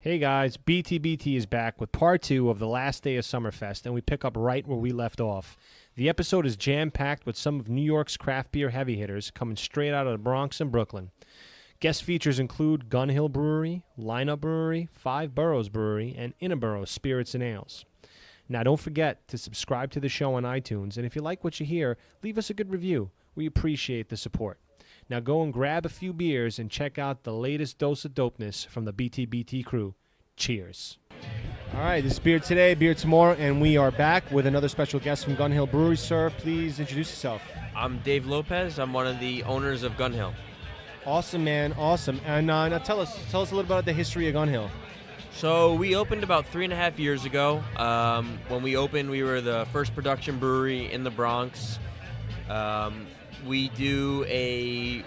Hey guys, BTBT is back with part 2 of the last day of Summerfest, and we pick up right where we left off. The episode is jam-packed with some of New York's craft beer heavy hitters coming straight out of the Bronx and Brooklyn. Guest features include Gunhill Brewery, Lineup Brewery, Five Boroughs Brewery, and Interboro Spirits and Ales. Now don't forget to subscribe to the show on iTunes, and if you like what you hear, leave us a good review. We appreciate the support. Now go and grab a few beers and check out the latest dose of dopeness from the BTBT crew. Cheers. All right, this is Beer Today, Beer Tomorrow, and we are back with another special guest from Gunhill Brewery. Sir, please introduce yourself. I'm Dave Lopez. I'm one of the owners of Gunhill. Awesome, man. Awesome. And now tell us a little about the history of Gunhill. So we opened about 3.5 years ago. When we opened, we were the first production brewery in the Bronx. We do a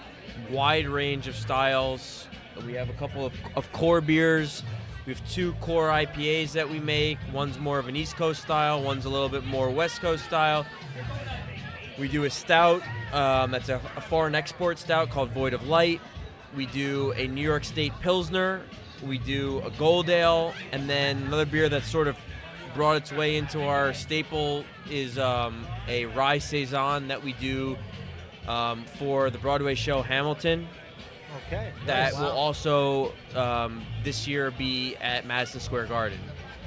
wide range of styles. We have a couple of core beers. We have 2 core IPAs that we make. One's more of an East Coast style. One's a little bit more West Coast style. We do a stout. That's a foreign export stout called Void of Light. We do a New York State Pilsner. We do a Gold Ale. And then another beer that sort of brought its way into our staple is a Rye Saison that we do for the Broadway show Hamilton. Okay. That nice. will also this year be at Madison Square Garden.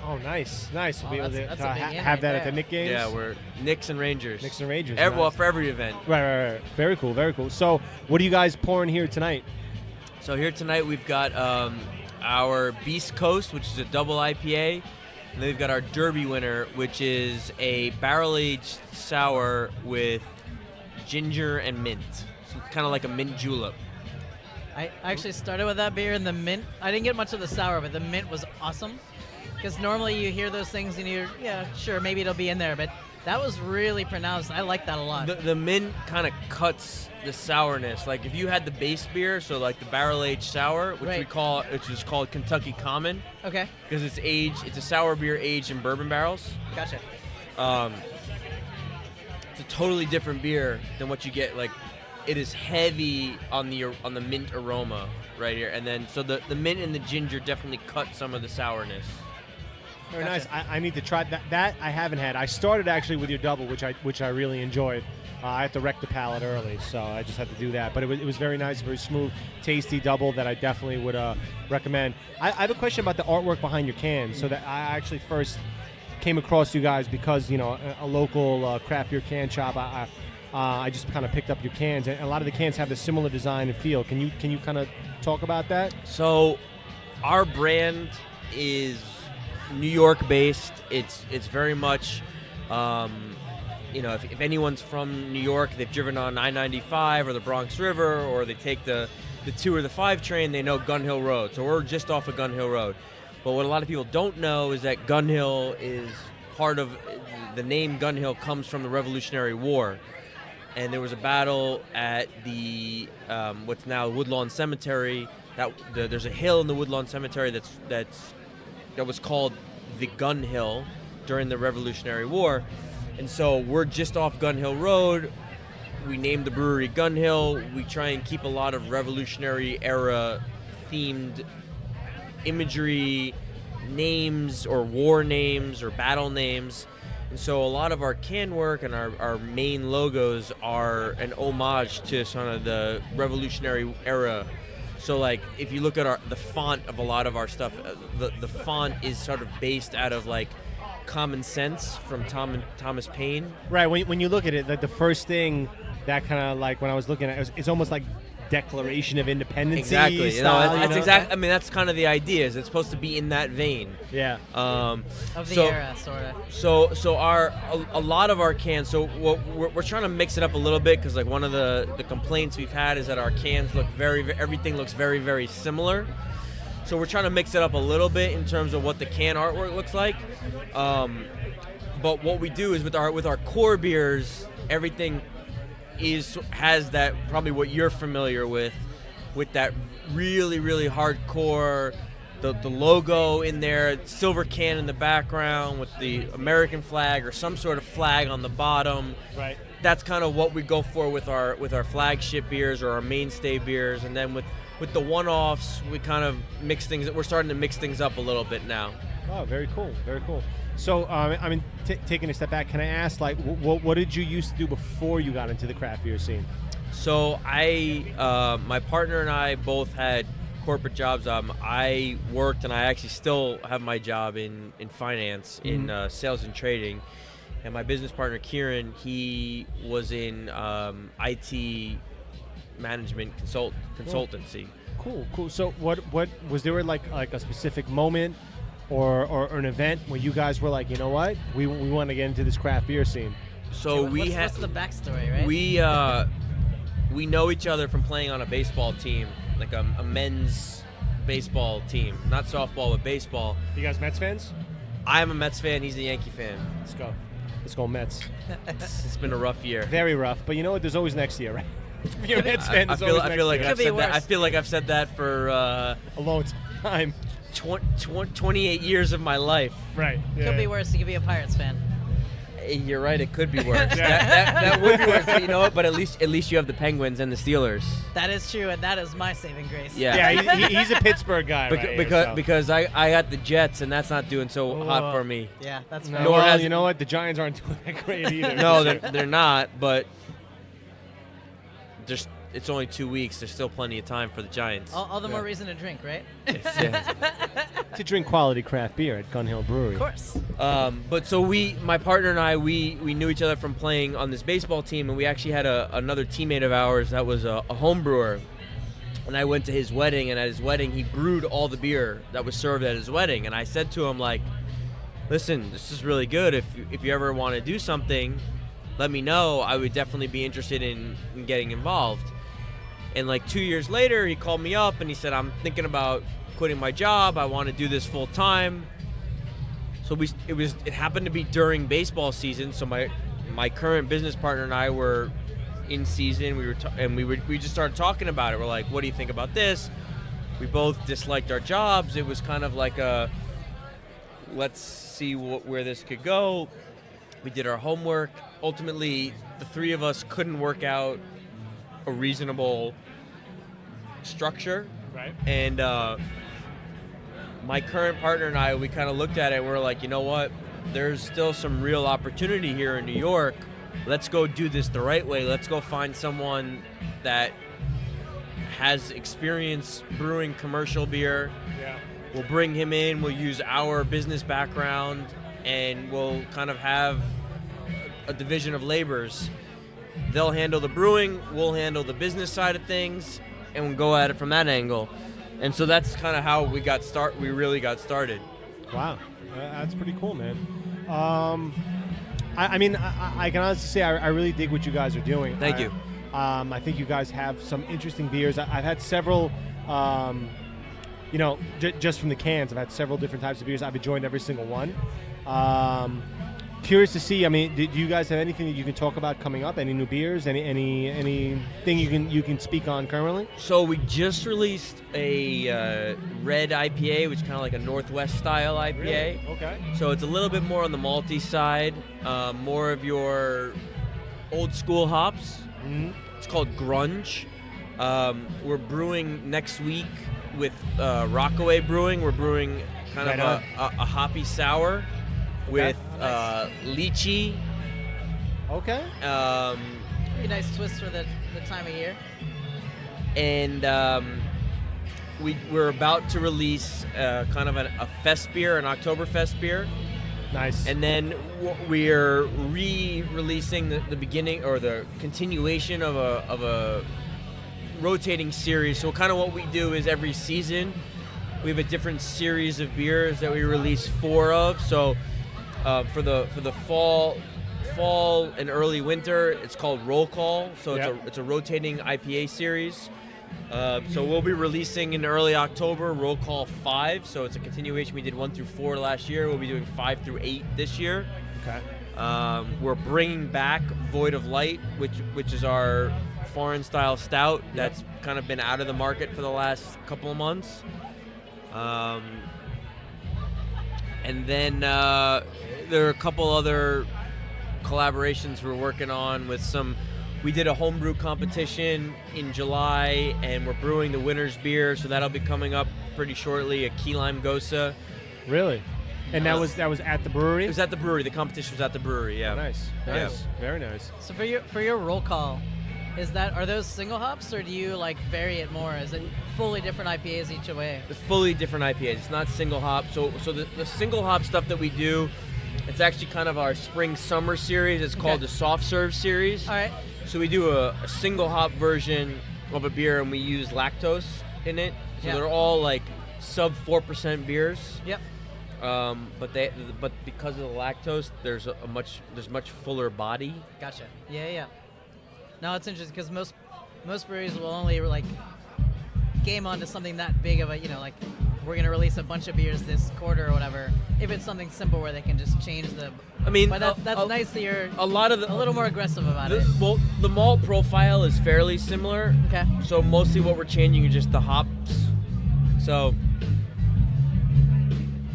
Oh, nice. We'll be able to that's a big in have right that at the there. Knicks games? Yeah, we're Knicks and Rangers. Knicks and Rangers. Well, nice. for every event. Right. Very cool. So, what are you guys pouring here tonight? So here tonight we've got our Beast Coast, which is a double IPA. And then we've got our Derby winner, which is a barrel-aged sour with ginger and mint. So kind of like a mint julep. I actually started with that beer, and the mint, I didn't get much of the sour, but the mint was awesome. Because normally you hear those things and you're, yeah, sure, maybe it'll be in there, but that was really pronounced. I like that a lot. The mint kind of cuts the sourness. Like if you had the base beer, so like the barrel-aged sour, which is called Kentucky Common. Okay. Because it's a sour beer aged in bourbon barrels. Gotcha. It's a totally different beer than what you get. Like, it is heavy on the mint aroma right here, and then so the mint and the ginger definitely cut some of the sourness. Very Gotcha. nice. I need to try that. That I haven't had. I started actually with your double, which I really enjoyed. I had to wreck the palate early, so I just had to do that. But it was very nice, very smooth, tasty double that I definitely would recommend. I have a question about the artwork behind your cans. So that I actually first came across you guys because a local craft beer can shop. I just kind of picked up your cans, and a lot of the cans have a similar design and feel. Can you kind of talk about that? So, our brand is New York based. It's very much, if anyone's from New York, they've driven on I-95 or the Bronx River, or they take the 2 or the 5 train, they know Gunhill Road. So we're just off of Gunhill Road. But what a lot of people don't know is that Gunhill is part of the name Gunhill comes from the Revolutionary War. And there was a battle at the what's now Woodlawn Cemetery. There's a hill in the Woodlawn Cemetery that was called the Gun Hill during the Revolutionary War. And so we're just off Gunhill Road. We named the brewery Gunhill. We try and keep a lot of Revolutionary era themed imagery, names or war names or battle names. And so a lot of our can work and our main logos are an homage to sort of the Revolutionary era. So like if you look at the font of a lot of our stuff, the font is sort of based out of like Common Sense from Thomas Paine. Right. When you look at it, the first thing that kind of like when I was looking at it, it's almost like Declaration of Independence. Exactly. Style, That's exactly. I mean, that's kind of the idea. Is it's supposed to be in that vein. Yeah. Of the era, sort of. So a lot of our cans. So we're trying to mix it up a little bit because like one of the complaints we've had is that our cans look everything looks very, very similar. So we're trying to mix it up a little bit in terms of what the can artwork looks like. But what we do is with our core beers, everything has that probably what you're familiar with that really, really hardcore, the logo in there, silver can in the background with the American flag or some sort of flag on the bottom. Right. That's kind of what we go for with our flagship beers or our mainstay beers, and then with with the one-offs, we kind of mix things. We're starting to mix things up a little bit now. Oh, very cool, very cool. So, I mean, taking a step back, can I ask, like, what did you used to do before you got into the craft beer scene? So my partner and I both had corporate jobs. I worked, and I actually still have my job in finance, in sales and trading. And my business partner, Kieran, he was in IT management consultancy. Cool. So what was there like a specific moment or an event where you guys were like, you know what, we want to get into this craft beer scene? So what's the backstory, right? We know each other from playing on a baseball team, like a men's baseball team, not softball but baseball. You guys Mets fans? I'm a Mets fan. He's a Yankee fan. Let's go Mets. It's been a rough year. Very rough, but you know what? There's always next year, right? If you're a Mets fan, I feel like I've said that. I feel like I've said that for a long time. 28 years of my life. Right. Yeah. Could be worse. You could be a Pirates fan. You're right. It could be worse. that would be worse. But you know what? But at least you have the Penguins and the Steelers. That is true, and that is my saving grace. Yeah. He's a Pittsburgh guy. Because I got the Jets, and that's not doing so hot for me. Yeah, that's No, fair. well, you know what? The Giants aren't doing that great either. No, they're not. But it's only 2 weeks. There's still plenty of time for the Giants. All the more reason to drink, right? To drink quality craft beer at Gunhill Brewery. Of course. But so my partner and I, we knew each other from playing on this baseball team, and we actually had another teammate of ours that was a home brewer. And I went to his wedding, and at his wedding, he brewed all the beer that was served at his wedding. And I said to him, like, listen, this is really good. If you ever want to do something, let me know. I would definitely be interested in getting involved. And like 2 years later, he called me up, and he said, I'm thinking about quitting my job. I want to do this full time. So it happened to be during baseball season. So my current business partner and I were in season. We just started talking about it. We're like, what do you think about this? We both disliked our jobs. It was kind of like let's see where this could go. We did our homework. Ultimately, the three of us couldn't work out a reasonable structure. Right. And my current partner and I, we kind of looked at it and we're like, you know what? There's still some real opportunity here in New York. Let's go do this the right way. Let's go find someone that has experience brewing commercial beer. Yeah. We'll bring him in. We'll use our business background, and we'll kind of have a division of labors. They'll handle the brewing. We'll handle the business side of things, and we'll go at it from that angle. And so that's kind of how we really got started. Wow, that's pretty cool, man. I mean, I can honestly say I really dig what you guys are doing. Thank you. I think you guys have some interesting beers. I've had several, just from the cans, I've had several different types of beers. I've enjoyed every single one. Curious to see. I mean, do you guys have anything that you can talk about coming up? Any new beers? Anything you can speak on currently? So we just released a red IPA, which is kind of like a Northwest style IPA. Really? Okay. So it's a little bit more on the malty side, more of your old school hops. Mm-hmm. It's called Grunge. We're brewing next week with Rockaway Brewing. We're brewing kind of a hoppy sour with lychee. Okay. Pretty nice twist for the time of year. And we're about to release kind of a fest beer, an Oktoberfest beer. Nice. And then we're re-releasing the beginning or the continuation of a rotating series. So kind of what we do is every season we have a different series of beers that we release 4 of. So for the fall and early winter, it's called Roll Call. So it's a rotating IPA series. So we'll be releasing in early October Roll Call 5. So it's a continuation. We did 1 through 4 last year. We'll be doing 5 through 8 this year. Okay. We're bringing back Void of Light, which is our foreign style stout that's kind of been out of the market for the last couple of months. And then there are a couple other collaborations we're working on with some We did a homebrew competition in July, and we're brewing the winner's beer, so that'll be coming up pretty shortly, a Key Lime Gosa. Really? And that was at the brewery? It was at the brewery. The competition was at the brewery, yeah. Oh, nice. Yeah. Very nice. So for your roll call, are those single hops, or do you like vary it more? Is it fully different IPAs each way? It's fully different IPAs. It's not single hop. So the single hop stuff that we do, it's actually kind of our spring-summer series. It's called the soft serve series. All right. So we do a single hop version of a beer, and we use lactose in it. So they're all like sub 4% beers. Yep. But because of the lactose, there's much fuller body. Gotcha. Yeah. No, it's interesting because most breweries will only like game onto something that big of a, like we're gonna release a bunch of beers this quarter or whatever. If it's something simple where they can just change the. I mean, but that's nice that you're a little more aggressive about it. Well, the malt profile is fairly similar. Okay. So mostly what we're changing is just the hops. So.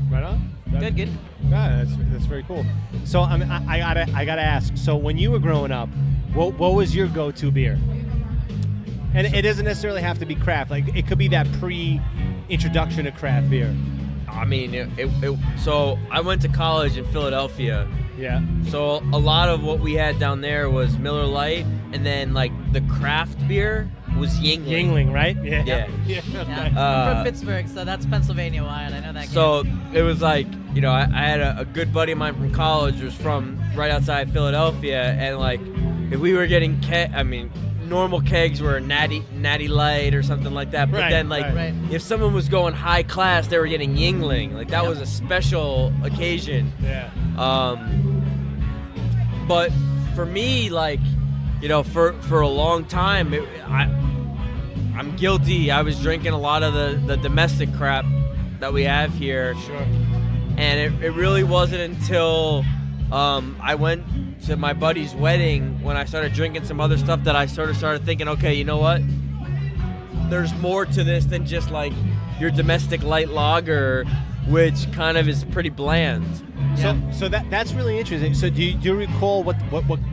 Right on. Good. Yeah, that's very cool. So I gotta ask. So when you were growing up, what was your go-to beer? And it doesn't necessarily have to be craft. Like it could be that pre-introduction to craft beer. I mean, so I went to college in Philadelphia. Yeah. So a lot of what we had down there was Miller Lite, and then like the craft beer was Yingling. Yingling, right? Yeah. I'm from Pittsburgh, so that's Pennsylvania wide. I know that. So it was like, I had a good buddy of mine from college who was from right outside Philadelphia, and like if we were getting normal kegs were natty light or something like that, but then like if someone was going high class, they were getting Yingling. Like that was a special occasion. Yeah. But for me, like, for a long time, I'm guilty. I was drinking a lot of the domestic crap that we have here. Sure. And it really wasn't until I went to my buddy's wedding when I started drinking some other stuff that I sort of started thinking, okay, you know what? There's more to this than just like your domestic light lager, which kind of is pretty bland. So that's really interesting. So do you recall what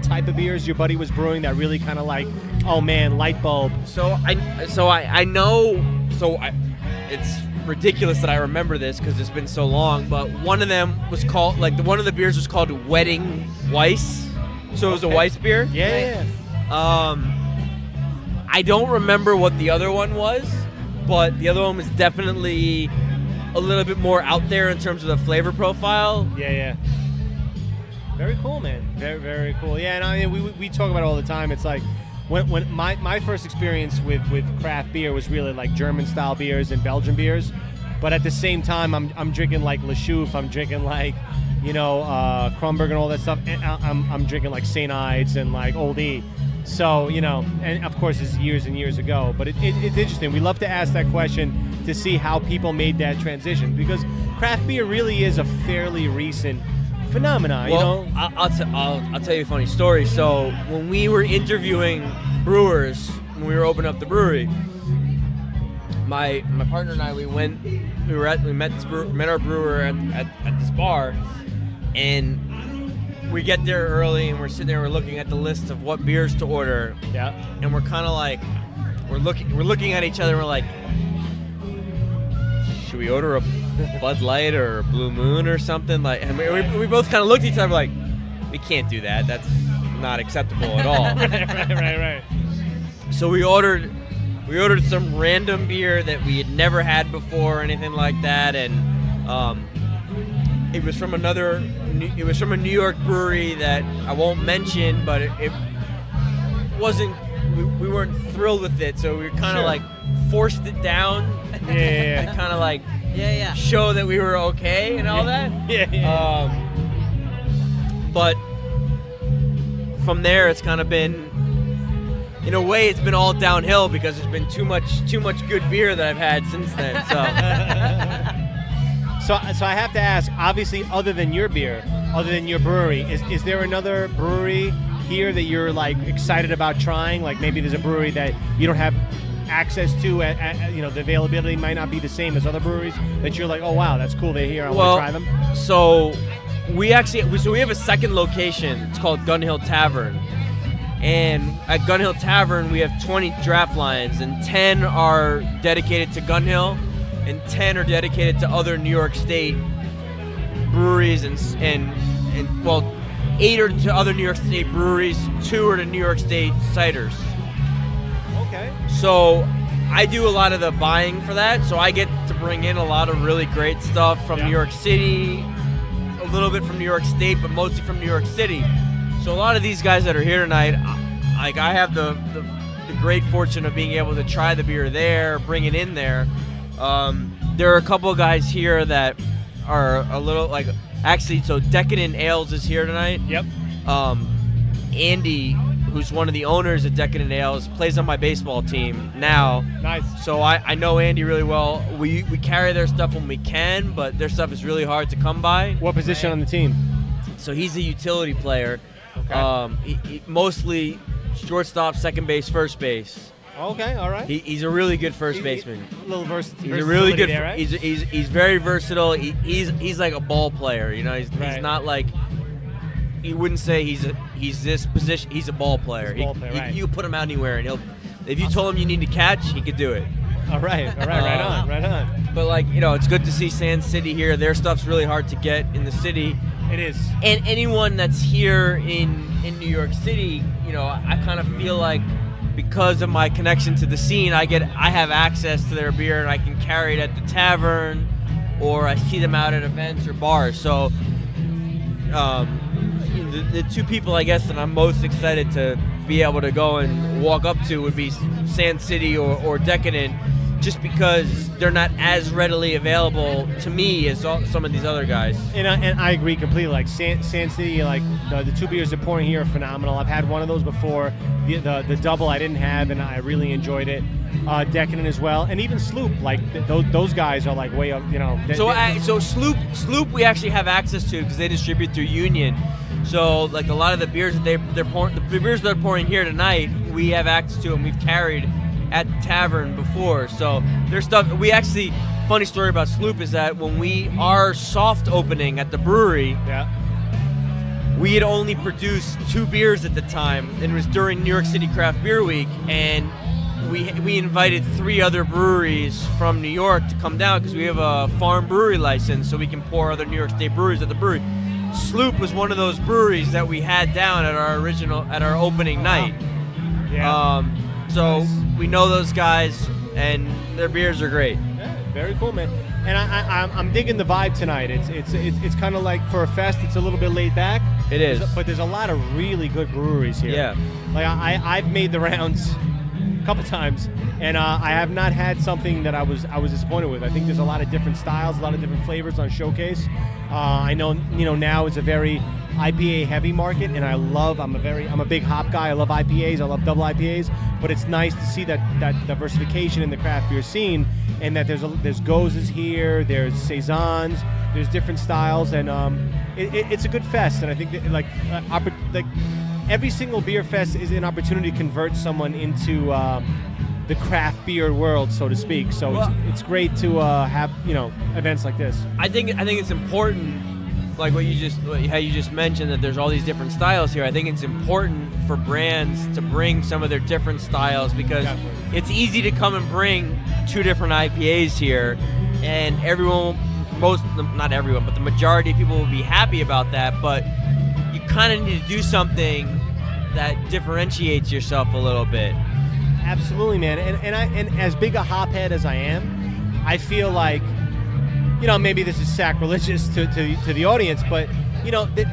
type of beers your buddy was brewing that really kind of like, oh man, light bulb? I know. It's ridiculous that I remember this because it's been so long. But one of them was called one of the beers was called Wedding Weiss. So it was a Weiss beer. Yeah. I don't remember what the other one was, but the other one was definitely a little bit more out there in terms of the flavor profile. Yeah. Very cool, man. Very, very cool. Yeah, and I mean, we talk about it all the time. It's like when my first experience with craft beer was really like German style beers and Belgian beers, but at the same time, I'm drinking like Le Chouffe, I'm drinking like Kronberg and all that stuff. And I'm drinking like St. Ides and like Old E. So, and of course it's years and years ago, but it's interesting. We love to ask that question to see how people made that transition, because craft beer really is a fairly recent phenomenon. Well, I'll tell you a funny story. So when we were interviewing brewers, when we were opening up the brewery, my partner and I, we met our brewer at this bar, and we get there early, and we're sitting there, we're looking at the list of what beers to order. Yeah. And we're kind of like, we're looking at each other, and we're like, should we order a Bud Light or a Blue Moon or something? Like, and we both kind of looked at each other like, we can't do that. That's not acceptable at all. Right. So we ordered some random beer that we had never had before or anything like that, and it was from a New York brewery that I won't mention, but it wasn't. We weren't thrilled with it, so we kind of like forced it down. Yeah. To kind of like Yeah. show that we were okay and all that. Yeah. But from there, it's kind of been, in a way, it's been all downhill because there's been too much good beer that I've had since then. So. So I have to ask, obviously, other than your beer, other than your brewery, is there another brewery here that you're like excited about trying? Like maybe there's a brewery that you don't have access to, the availability might not be the same as other breweries, that you're like, oh wow, that's cool, they're here, I want to try them? So we have a second location. It's called Gunhill Tavern, And at Gunhill Tavern, we have 20 draft lines, and 10 are dedicated to Gunhill, and 10 are dedicated to other New York State breweries, and well, 8 are to other New York State breweries, 2 are to New York State ciders. Okay. So I do a lot of the buying for that, so I get to bring in a lot of really great stuff from New York City, a little bit from New York State, but mostly from New York City. So a lot of these guys that are here tonight, like I have the great fortune of being able to try the beer there, bring it in there. There are a couple of guys here that are a little like, actually, so Decadent Ales is here tonight. Yep. Andy, who's one of the owners of Decadent Ales, plays on my baseball team now. Nice. So I know Andy really well. We carry their stuff when we can, but their stuff is really hard to come by. What position on the team? So he's a utility player. Okay. He mostly shortstop, second base, first base. Okay, all right. He's a really good first baseman. A little He's a really good. There, right? He's very versatile. He's like a ball player. You know, he's not like. You wouldn't say he's this position. He's a ball player. He's a ball player, right. You put him out anywhere, and he'll. If you told him you need to catch, he could do it. All right, right on. But like, you know, it's good to see Sand City here. Their stuff's really hard to get in the city. It is. And anyone that's here in New York City, you know, I kind of feel like because of my connection to the scene, I have access to their beer and I can carry it at the tavern, or I see them out at events or bars. So the two people, I guess, that I'm most excited to be able to go and walk up to would be Sand City or Decadent, just because they're not as readily available to me as some of these other guys. And I agree completely. Like Sand City, like the two beers they're pouring here are phenomenal. I've had one of those before. The double I didn't have, and I really enjoyed it. Decadent as well, and even Sloop. Like those guys are like way up. You know. So Sloop we actually have access to because they distribute through Union. So like a lot of the beers that they're pouring, the beers they're pouring here tonight, we have access to, and we've carried at the tavern before. So there's stuff we actually. Funny story about Sloop is that when our soft opening at the brewery, we had only produced 2 beers at the time, and it was during New York City Craft Beer Week, and we invited 3 other breweries from New York to come down because we have a farm brewery license, so we can pour other New York State breweries at the brewery. Sloop was one of those breweries that we had down at our opening night. Yeah. So nice. We know those guys, and their beers are great. Yeah, very cool, man. And I'm digging the vibe tonight. It's kind of like for a fest, it's a little bit laid back. It is. But there's a lot of really good breweries here. Yeah. Like I've made the rounds a couple times, and I have not had something that I was disappointed with. I think there's a lot of different styles, a lot of different flavors on Showcase. I know now it's a very IPA heavy market, and I'm a big hop guy. I love IPAs. I love double IPAs. But it's nice to see that diversification in the craft beer scene, and that there's Gozes here, there's Saisons, there's different styles, and it's a good fest. And I think that like every single beer fest is an opportunity to convert someone into the craft beer world, so to speak. So it's great to have events like this. I think it's important, like how you just mentioned, that there's all these different styles here. I think it's important for brands to bring some of their different styles, because it's easy to come and bring 2 different IPAs here, and not everyone, but the majority of people will be happy about that. But you kind of need to do something that differentiates yourself a little bit. Absolutely, man. And as big a hophead as I am, I feel like, maybe this is sacrilegious to the audience, but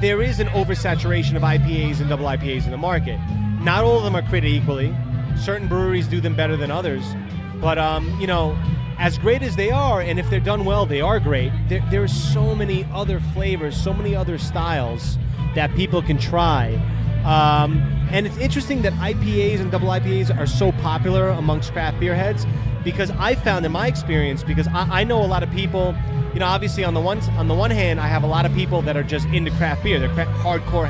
there is an oversaturation of IPAs and double IPAs in the market. Not all of them are created equally. Certain breweries do them better than others, but as great as they are, and if they're done well, they are great. There are so many other flavors, so many other styles that people can try. And it's interesting that IPAs and double IPAs are so popular amongst craft beer heads, because I found in my experience, because I know a lot of people, obviously on the one hand, I have a lot of people that are just into craft beer. They're hardcore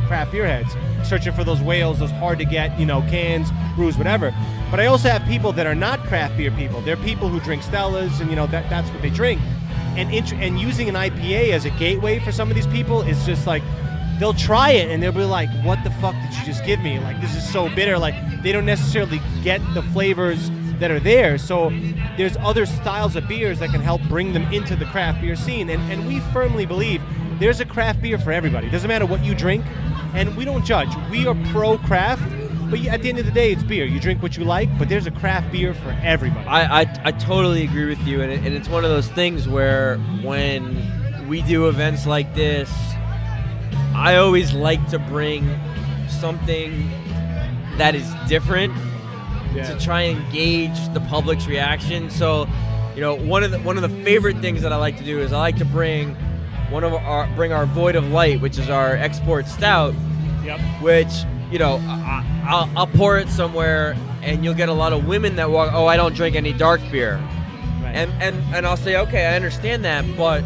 craft beer heads, searching for those whales, those hard to get, cans, brews, whatever. But I also have people that are not craft beer people. They're people who drink Stellas, and that's what they drink. And using an IPA as a gateway for some of these people is just like, they'll try it and they'll be like, what the fuck did you just give me? Like, this is so bitter. Like, they don't necessarily get the flavors that are there. So there's other styles of beers that can help bring them into the craft beer scene. And we firmly believe there's a craft beer for everybody. It doesn't matter what you drink, and we don't judge. We are pro-craft, but at the end of the day, it's beer. You drink what you like, but there's a craft beer for everybody. I totally agree with you, and it's one of those things where when we do events like this, I always like to bring something that is different to try and gauge the public's reaction. So, one of the favorite things that I like to do is I like to bring our Void of Light, which is our export stout, which I'll pour it somewhere, and you'll get a lot of women that walk, oh, I don't drink any dark beer. Right. And I'll say, okay, I understand that, but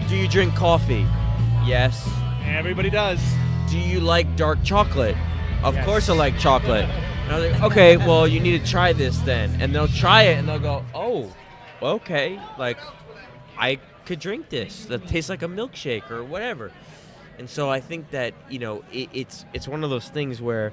do you drink coffee? Yes. Everybody does. Do you like dark chocolate? Of course I like chocolate. And I was like, okay, well, you need to try this then. And they'll try it, and they'll go, oh, okay, like, I could drink this. That tastes like a milkshake or whatever. And so I think that, it's one of those things where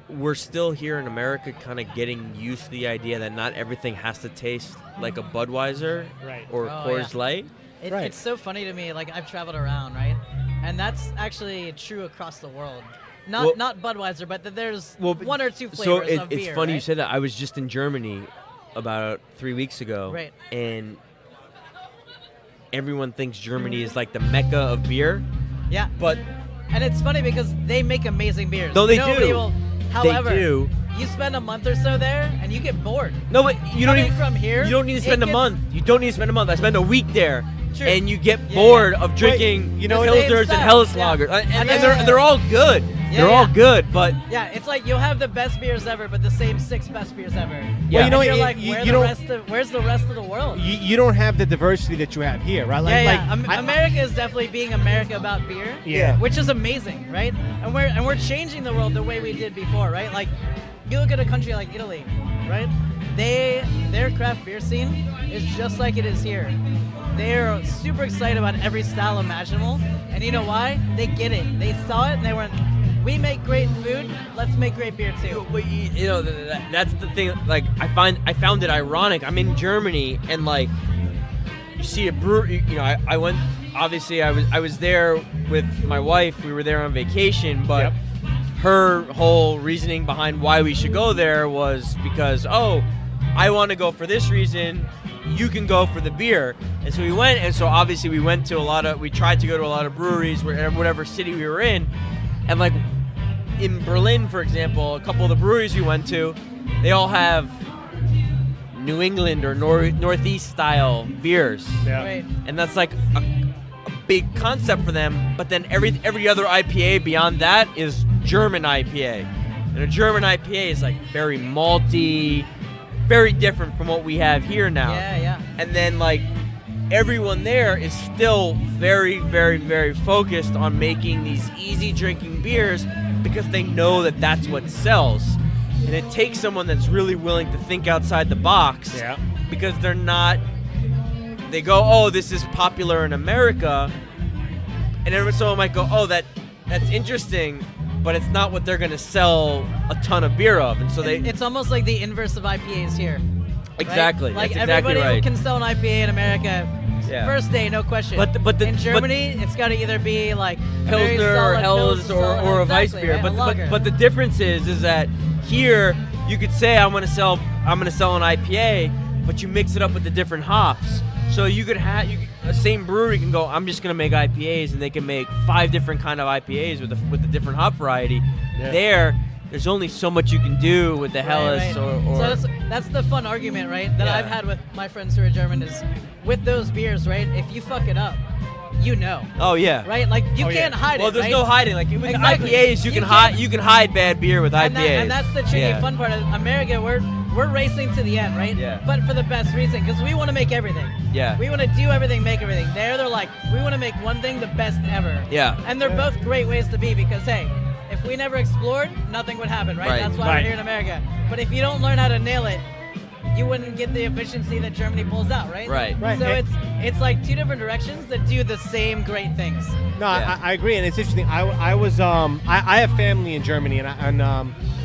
we're still here in America kind of getting used to the idea that not everything has to taste like a Budweiser or Coors Light. It's so funny to me. Like, I've traveled around, right? And that's actually true across the world. Not Budweiser, but there's one or two flavors of beer. It's funny right? you said that. I was just in Germany about 3 weeks ago. Right. And everyone thinks Germany is like the mecca of beer. Yeah. And it's funny because they make amazing beers. No, they do. However, they do. You spend a month or so there, and you get bored. No, but you don't need from here. You don't need to spend a month. You don't need to spend a month. I spend a week there, and you get Yeah, bored of drinking Pilsners and Helles Lagers, and they're all good. They're all good, but it's like you'll have the best beers ever, but the same 6 best beers ever. Yeah, and you're like, where's the rest of the world? You don't have the diversity that you have here, right? America is definitely being America about beer, which is amazing, right? And we're changing the world the way we did before, right? Like, you look at a country like Italy, right? Their craft beer scene is just like it is here. They're super excited about every style imaginable, and you know why? They get it. They saw it, and they went, we make great food, let's make great beer too. But that's the thing. Like, I found it ironic. I'm in Germany, and like, you see a brewery. I went. Obviously, I was there with my wife. We were there on vacation, but her whole reasoning behind why we should go there was because, I want to go for this reason. You can go for the beer. And so we went. And so obviously we tried to go to a lot of breweries, whatever city we were in. And like in Berlin, for example, a couple of the breweries we went to, they all have New England or Northeast style beers. Yeah. Right. And that's like a big concept for them. But then every other IPA beyond that is German IPA. And a German IPA is like very malty, very different from what we have here now. Yeah. And then like everyone there is still very, very, very focused on making these easy drinking beers because they know that that's what sells. And it takes someone that's really willing to think outside the box because they go, oh, this is popular in America. And then someone might go, oh, that's interesting, but it's not what they're going to sell a ton of beer of. And so it's almost like the inverse of IPAs here. Exactly. Right? Like that's exactly everybody right. can sell an IPA in America. First day, no question. But in Germany, it's got to either be like Pilsner or Helles or a Weiss beer. Right? But the difference is that here you could say I'm gonna sell an IPA, but you mix it up with the different hops. So you could have the same brewery can go, I'm just gonna make IPAs, and they can make 5 different kind of IPAs with the different hop variety. Yeah. There's only so much you can do with the Helles or So that's the fun argument, right? That I've had with my friends who are German is with those beers, right? If you fuck it up, you know. Oh yeah. Right? Like you can't hide it. Well, there's right? no hiding. Like with Exactly. IPAs, you can hide bad beer with IPAs. And that's the tricky fun part of America. We're racing to the end, right? Yeah. But for the best reason, because we want to make everything. Yeah. We want to do everything, make everything. They're like, we want to make one thing the best ever. Yeah. And they're both great ways to be because, hey, if we never explored, nothing would happen, right? That's why we're here in America. But if you don't learn how to nail it, you wouldn't get the efficiency that Germany pulls out, right? Right. Right. So And- it's like two different directions that do the same great things. No, Yeah. I agree, and it's interesting. I was I have family in Germany, and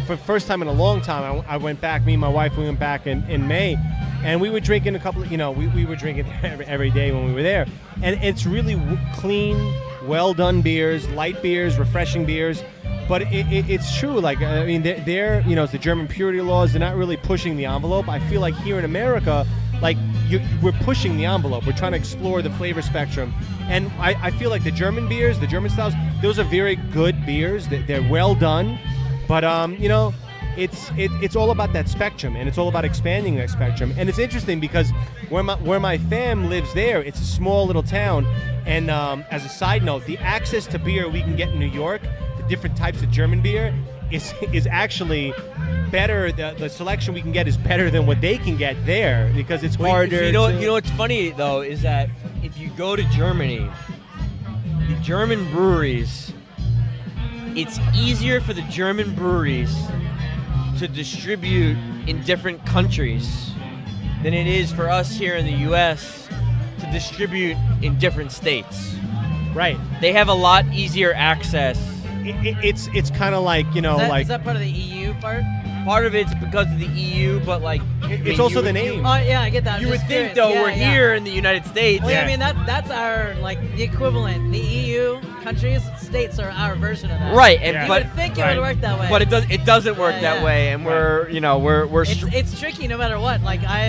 for the first time in a long time, I went back. Me and my wife, we went back in May, and we were drinking a couple. We were drinking every day when we were there, and it's really clean, well done beers, light beers, refreshing beers. But it's true. Like I mean, they're it's the German purity laws. They're not really pushing the envelope. I feel like here in America, like we're pushing the envelope. We're trying to explore the flavor spectrum, and I feel like the German beers, the German styles, those are very good beers. They're well done, but it's all about that spectrum, and it's all about expanding that spectrum. And it's interesting because where my fam lives there, it's a small little town, and as a side note, the access to beer we can get in New York, the different types of German beer, is actually better. The selection we can get is better than what they can get there because it's harder. You know what's funny though is that if you go to Germany, the German breweries, it's easier for the German breweries to distribute in different countries than it is for us here in the U.S. to distribute in different states. Right. They have a lot easier access. It's kind of like Is that part of the EU part? Part of it's because of the EU, but like it's also the name. Oh yeah, I get that. I'm You would just think curious. though Yeah, we're yeah. here in the United States. Well, Yeah. I mean that's our like the equivalent. The EU countries, states are our version of that. Right, and Yeah. You but would think it right. would work that way. but it doesn't work Yeah, that yeah. way, and we're it's tricky no matter what. Like I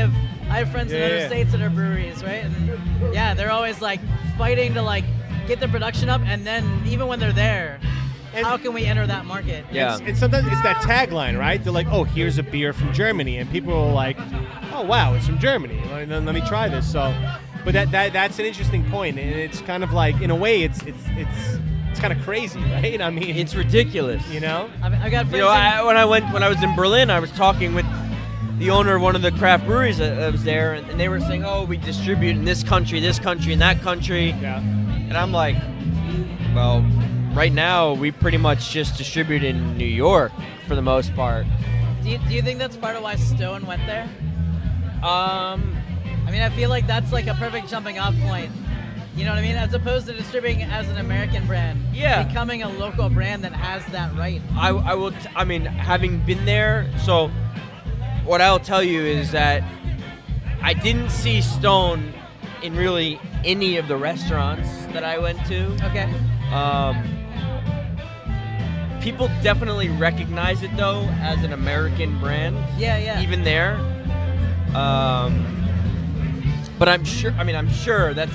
have friends in Yeah, other yeah. states that are breweries, right? And yeah, they're always like fighting to like get their production up, and then even when they're there, And- how can we enter that market? Yeah. And sometimes it's that tagline, right? They're like, "Oh, here's a beer from Germany," and people are like, "Oh, wow, it's from Germany. Let me try this." So, but that's an interesting point, and it's kind of like, in a way, it's kind of crazy, right? I mean, it's ridiculous. you know. I've got friends. You know, when I was in Berlin, I was talking with the owner of one of the craft breweries that was there, and they were saying, "Oh, we distribute in this country, and that country," Yeah. and I'm like, "Well, right now we pretty much just distribute in New York for the most part." do you think that's part of why Stone went there? Um, I mean, I feel like that's like a perfect jumping off point. You know what I mean? As opposed to distributing as an American brand. Yeah. Becoming a local brand that has that right. I will. I mean, having been there, so what I'll tell you is that I didn't see Stone in really any of the restaurants that I went to. Okay. People definitely recognize it though as an American brand. Yeah, yeah. Even there. But I'm sure that's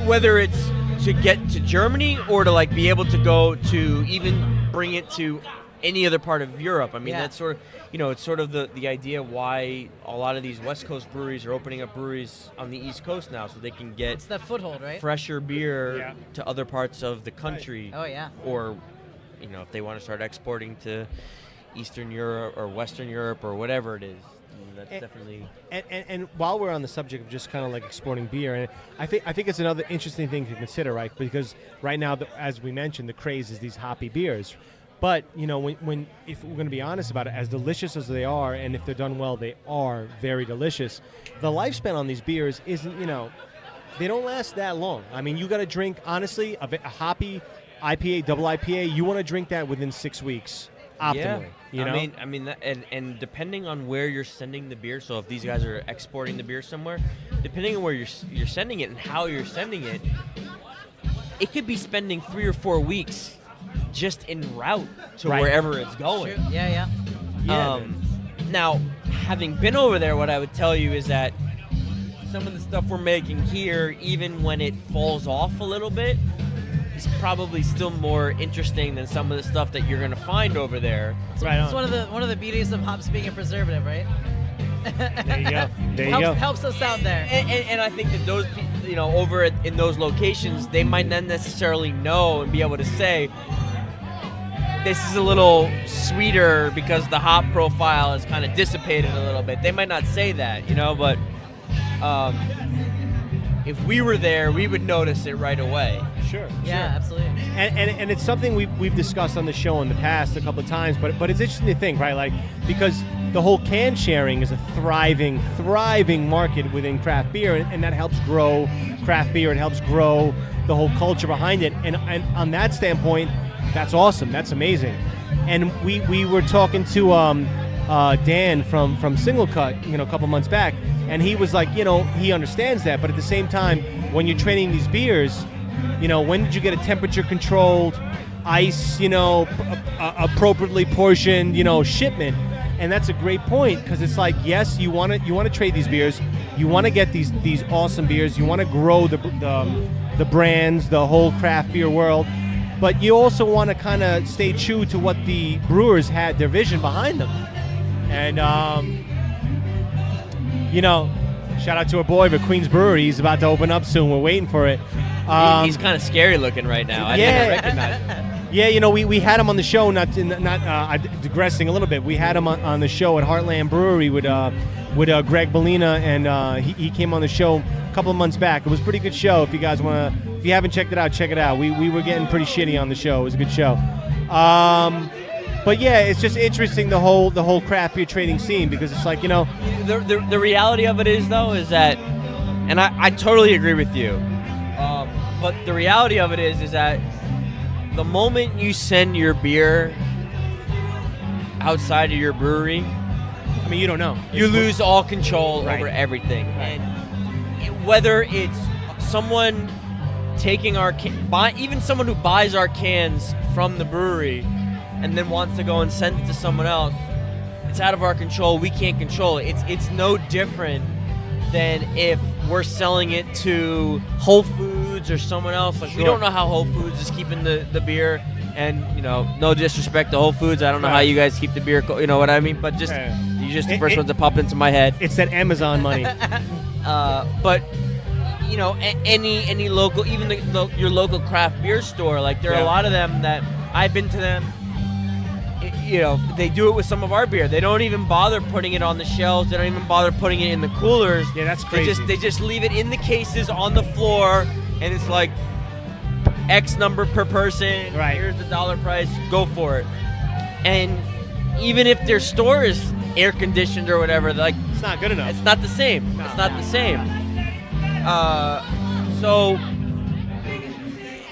whether it's to get to Germany or to like be able to go to even bring it to any other part of Europe. I mean, Yeah. that's sort of, it's sort of the idea why a lot of these West Coast breweries are opening up breweries on the East Coast now, so they can get It's that foothold, right? fresher beer Yeah. to other parts of the country. Oh yeah. Or, if they want to start exporting to Eastern Europe or Western Europe or whatever it is. That's definitely. And while we're on the subject of just kind of like exporting beer, and I think it's another interesting thing to consider, right? Because right now, as we mentioned, the craze is these hoppy beers. But when if we're going to be honest about it, as delicious as they are, and if they're done well, they are very delicious. The lifespan on these beers isn't, they don't last that long. I mean, you got to drink, honestly, a hoppy IPA, double IPA. You want to drink that within 6 weeks, optimally. Yeah. I mean, and depending on where you're sending the beer. So if these guys are exporting the beer somewhere, depending on where you're sending it and how you're sending it, it could be spending 3 or 4 weeks just en route to Right. wherever it's going. True. Yeah, yeah. Yeah, Now, having been over there, what I would tell you is that some of the stuff we're making here, even when it falls off a little bit, is probably still more interesting than some of the stuff that you're going to find over there. Right It's on. one of the beauties of hops being a preservative, right? There you go. There you helps, go. helps us out there. And I think that those, over in those locations, they might not necessarily know and be able to say, this is a little sweeter because the hop profile is kind of dissipated a little bit. They might not say that, but if we were there, we would notice it right away. Sure. Yeah, absolutely. And it's something we've discussed on the show in the past a couple of times, but it's interesting to think, right? Like, because the whole can sharing is a thriving market within craft beer, and that helps grow craft beer. It helps grow the whole culture behind it. And on that standpoint, that's awesome. That's amazing. And we were talking to Dan from Single Cut, a couple months back, and he was like, he understands that, but at the same time, when you're trading these beers, when did you get a temperature controlled, ice, appropriately portioned, shipment? And that's a great point, because it's like, yes, you want to trade these beers, you want to get these awesome beers, you want to grow the brands, the whole craft beer world, but you also want to kind of stay true to what the brewers had, their vision behind them. And shout out to our boy at Queen's Brewery. He's about to open up soon. We're waiting for it. He's kind of scary looking right now. I didn't recognize him. Yeah, we had him on the show. Not digressing a little bit. We had him on the show at Heartland Brewery with Greg Bellina, and he came on the show a couple of months back. It was a pretty good show. If you guys want to, if you haven't checked it out, check it out. We were getting pretty shitty on the show. It was a good show. But yeah, it's just interesting, the whole craft beer trading scene, because it's like, the reality of it is that, and I totally agree with you, but the reality of it is that the moment you send your beer outside of your brewery, I mean, you don't know. You lose all control Right. over everything. Right. And whether it's someone taking our even someone who buys our cans from the brewery and then wants to go and send it to someone else, it's out of our control. We can't control it. It's no different than if we're selling it to Whole Foods or someone else. Like, Sure. we don't know how Whole Foods is keeping the beer. And, no disrespect to Whole Foods. I don't know how you guys keep the beer, you know what I mean? But just, you're just the first one to pop into my head. It's that Amazon money. But, any local, even your local craft beer store, like, there are a lot of them that I've been to them. They do it with some of our beer. They don't even bother putting it on the shelves. They don't even bother putting it in the coolers. Yeah, that's crazy. They just leave it in the cases on the floor, and it's like X number per person. Right. Here's the dollar price. Go for it. And even if their store is air conditioned or whatever, like, It's not good enough. it's not the same. No. It's not the same. So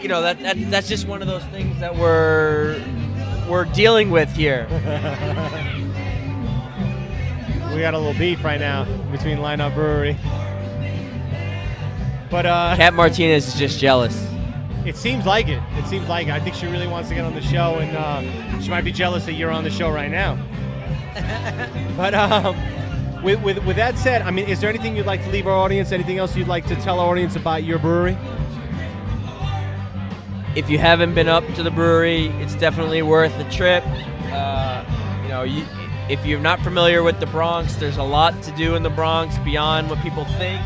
that's just one of those things that we're dealing with here. We got a little beef right now between Lineup Brewery. But Kat Martinez is just jealous. it seems like it. I think she really wants to get on the show, and she might be jealous that you're on the show right now. But with that said, I mean, is there anything you'd like to leave our audience? Anything else you'd like to tell our audience about your brewery? If you haven't been up to the brewery, it's definitely worth the trip. If you're not familiar with the Bronx, there's a lot to do in the Bronx beyond what people think.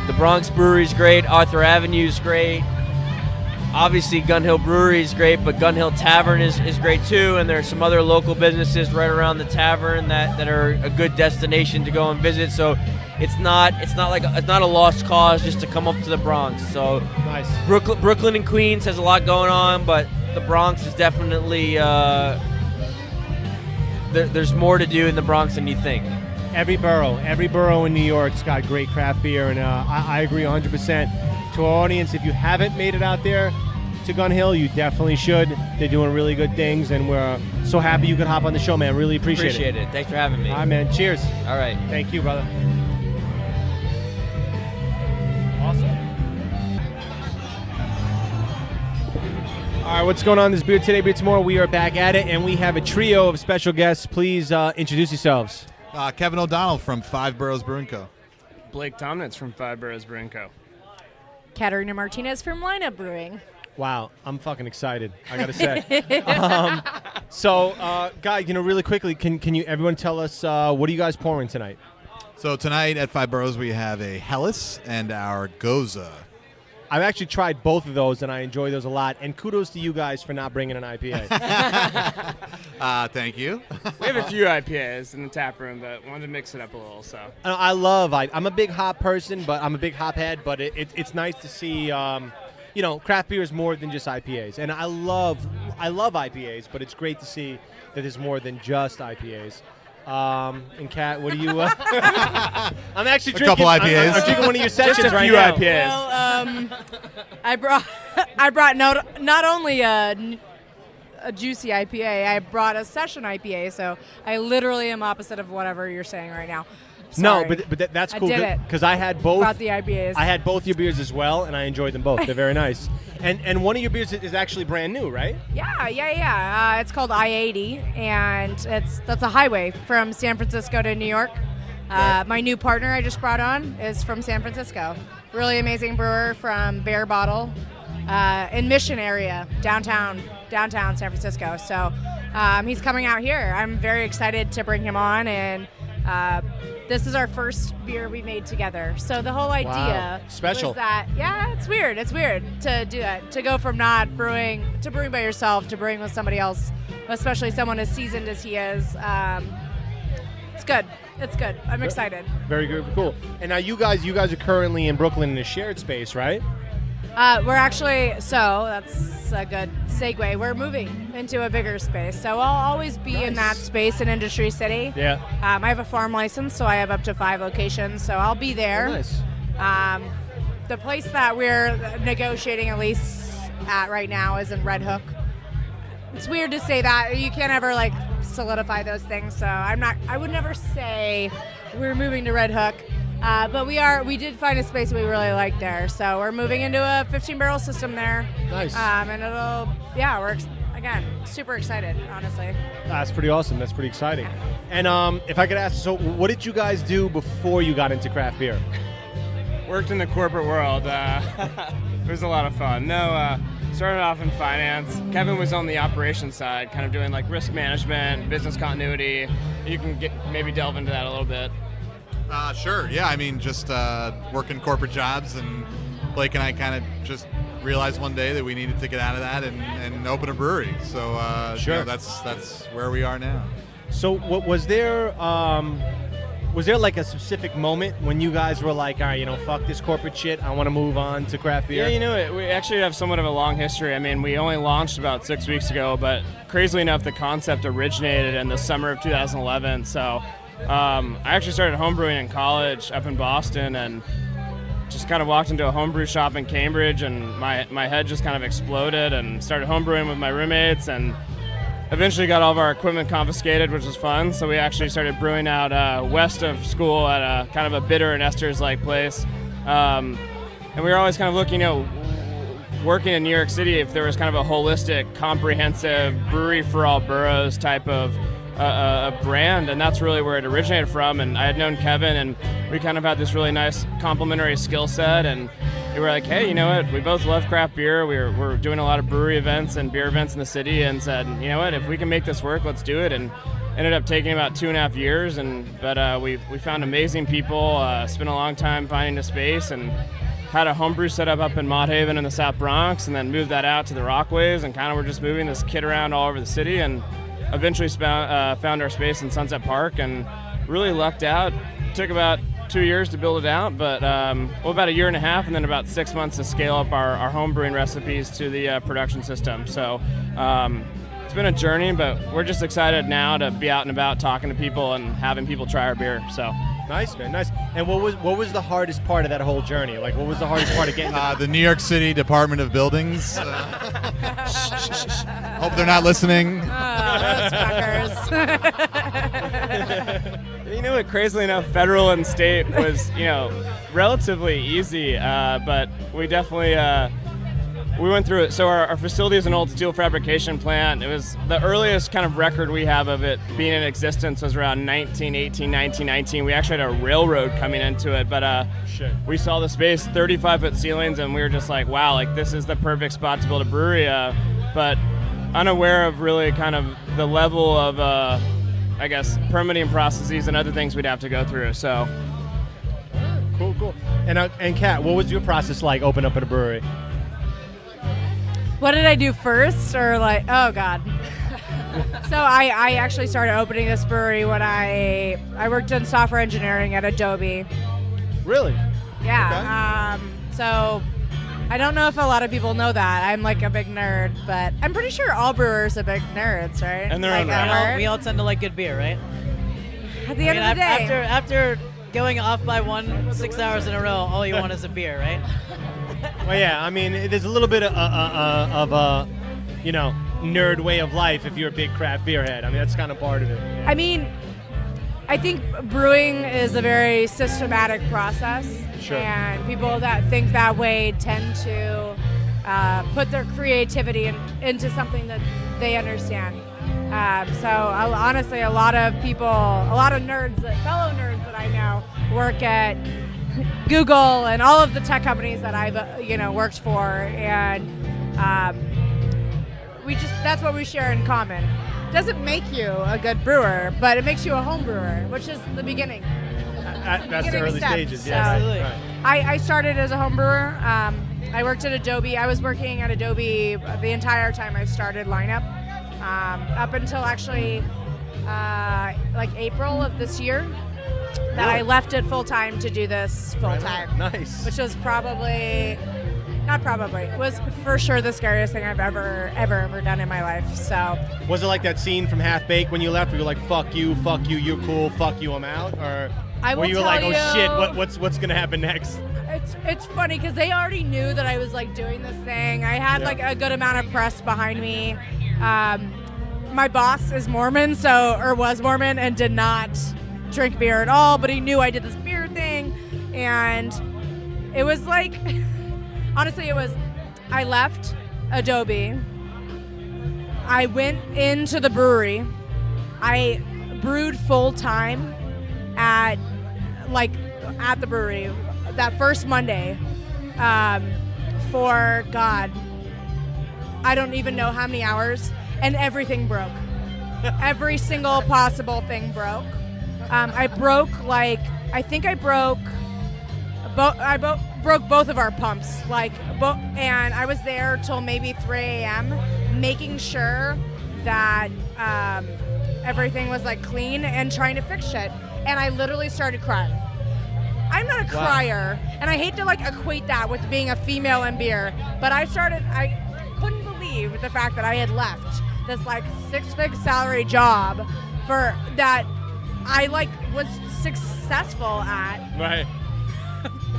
The Bronx Brewery's great. Arthur Avenue's great. Obviously, Gunhill Brewery is great, but Gunhill Tavern is great too. And there are some other local businesses right around the tavern that are a good destination to go and visit. So it's not a lost cause just to come up to the Bronx. So Nice. Brooklyn and Queens has a lot going on, but the Bronx is definitely there's more to do in the Bronx than you think. Every borough in New York's got great craft beer, and I agree 100%. To our audience, if you haven't made it out there to Gunhill, you definitely should. They're doing really good things, and we're so happy you could hop on the show, man. Really appreciate it. Thanks for having me. All right, man. Cheers. All right. Thank you, brother. Awesome. All right, what's going on? This is Beer Today, Beer Tomorrow. We are back at it, and we have a trio of special guests. Please introduce yourselves. Kevin O'Donnell from Five Boroughs Brewing Co. Blake Tomnitz from Five Boroughs Brewing Co. Katerina Martinez from Lineup Brewing. Wow, I'm fucking excited, I gotta say. Guy, really quickly, can you everyone tell us what are you guys pouring tonight? So tonight at Five Boroughs we have a Hellas and our Goza. I've actually tried both of those, and I enjoy those a lot. And kudos to you guys for not bringing an IPA. Thank you. We have a few IPAs in the tap room, but wanted to mix it up a little. So I'm a big hop person, but I'm a big hop head. But it's nice to see, craft beer is more than just IPAs. And I love IPAs, but it's great to see that there's more than just IPAs. And Kat, what do you? I'm actually A drinking. couple IPAs. I'm drinking one of your sections Just a right few now. IPAs. Well, I brought not only a juicy IPA, I brought a session IPA. So I literally am opposite of whatever you're saying right now. No, Sorry. but that's I cool did it. because I had both. Brought the IPAs. I had both your beers as well, and I enjoyed them both. They're very nice. And one of your beers is actually brand new, right? Yeah. It's called I-80, and that's a highway from San Francisco to New York. My new partner I just brought on is from San Francisco. Really amazing brewer from Bear Bottle in Mission area, downtown San Francisco. So he's coming out here. I'm very excited to bring him on, and this is our first beer we made together. So the whole idea Special. was that, it's weird. It's weird to do that, to go from not brewing to brewing by yourself to brewing with somebody else, especially someone as seasoned as he is. It's good. It's good. I'm excited. Very good, cool. And now you guys are currently in Brooklyn in a shared space, right? We're actually, so that's a good segue. We're moving into a bigger space. So I'll always be in that space in Industry City. Yeah. I have a farm license, so I have up to 5 locations. So I'll be there. Oh, nice. The place that we're negotiating a lease at right now is in Red Hook. It's weird to say that. You can't ever like solidify those things. So I would never say we're moving to Red Hook. But we did find a space we really like there. So we're moving into a 15-barrel system there. Nice. And we're again, super excited, honestly. That's pretty awesome. That's pretty exciting. And if I could ask, so what did you guys do before you got into craft beer? Worked in the corporate world. It was a lot of fun. Started off in finance. Kevin was on the operations side, kind of doing like risk management, business continuity. You can maybe delve into that a little bit. Sure. Yeah. I mean, just working corporate jobs, and Blake and I kind of just realized one day that we needed to get out of that and open a brewery. So Sure. That's where we are now. So what was there? Was there like a specific moment when you guys were like, all right, fuck this corporate shit, I want to move on to craft beer? Yeah, we actually have somewhat of a long history. I mean, we only launched about 6 weeks ago, but crazily enough, the concept originated in the summer of 2011. So I actually started homebrewing in college up in Boston, and just kind of walked into a homebrew shop in Cambridge, and my head just kind of exploded, and started homebrewing with my roommates, and eventually got all of our equipment confiscated, which was fun. So we actually started brewing out west of school at a kind of a bitter and esters-like place. And we were always kind of looking, working in New York City, if there was kind of a holistic, comprehensive brewery for all boroughs type of a brand, and that's really where it originated from. And I had known Kevin, and we kind of had this really nice complementary skill set, and we were like, hey, you know what, we both love craft beer. We're doing a lot of brewery events and beer events in the city, and said, you know what, if we can make this work, let's do it. And ended up taking about 2.5 years, but we found amazing people, spent a long time finding a space, and had a homebrew set up in Mott Haven in the South Bronx, and then moved that out to the Rockaways, and kind of were just moving this kit around all over the city, and eventually found our space in Sunset Park, and really lucked out. Took about 2 years to build it out, but about 1.5 years, and then about 6 months to scale up our home brewing recipes to the production system. So it's been a journey, but we're just excited now to be out and about talking to people and having people try our beer. So nice, man, nice. And what was the hardest part of that whole journey? Like, what was the hardest part of getting The New York City Department of Buildings. Hope they're not listening. Those fuckers. You know what, crazily enough, federal and state was, relatively easy, but we definitely, we went through it. So our facility is an old steel fabrication plant. It was the earliest kind of record we have of it being in existence was around 1918, 1919. We actually had a railroad coming into it, but we saw the space, 35-foot ceilings, and we were just like, wow, like this is the perfect spot to build a brewery, but unaware of really kind of the level of, I guess, permitting processes and other things we'd have to go through. So, Cool. And Kat, what was your process like opening up at a brewery? What did I do first, or like? Oh God. So I actually started opening this brewery when I worked in software engineering at Adobe. Really? Yeah. Okay. So I don't know if a lot of people know that. I'm like a big nerd, but I'm pretty sure all brewers are big nerds, right? And their like own at right. heart. We all tend to like good beer, right? at the end of the day. After going off by 6 hours in a row, all you want is a beer, right? Well, yeah, I mean, there's a little bit of a, nerd way of life if you're a big craft beer head. I mean, that's kind of part of it. I mean, I think brewing is a very systematic process. Sure. And people that think that way tend to put their creativity into something that they understand. So honestly, a lot of nerds, fellow nerds that I know, work at Google and all of the tech companies that I've worked for, and that's what we share in common. Doesn't make you a good brewer, but it makes you a home brewer, which is the beginning. That's the early stages, So, yeah. Absolutely. Right. I started as a home brewer. I worked at Adobe. I was working at Adobe the entire time I started Lineup, up until actually like April of this year. That I left it full time to do this full time. Nice. Which was was for sure the scariest thing I've ever done in my life. So Was it like that scene from Half Baked when you left where you're like, fuck you, you're cool, fuck you, I'm out? Or were you like, oh shit, what's going to happen next? It's funny because they already knew that I was like doing this thing. I had like a good amount of press behind me. My boss is Mormon, was Mormon, and did not drink beer at all, but he knew I did this beer thing. And it was like, honestly, I left Adobe. I went into the brewery. I brewed full time at the brewery that first Monday for God, I don't even know how many hours, and everything broke. Every single possible thing broke. I broke broke both of our pumps, and I was there till maybe 3 a.m. making sure that everything was like clean and trying to fix shit. And I literally started crying. I'm not a crier, and I hate to equate that with being a female in beer, but I couldn't believe the fact that I had left this 6-figure salary job for that I was successful at. Right.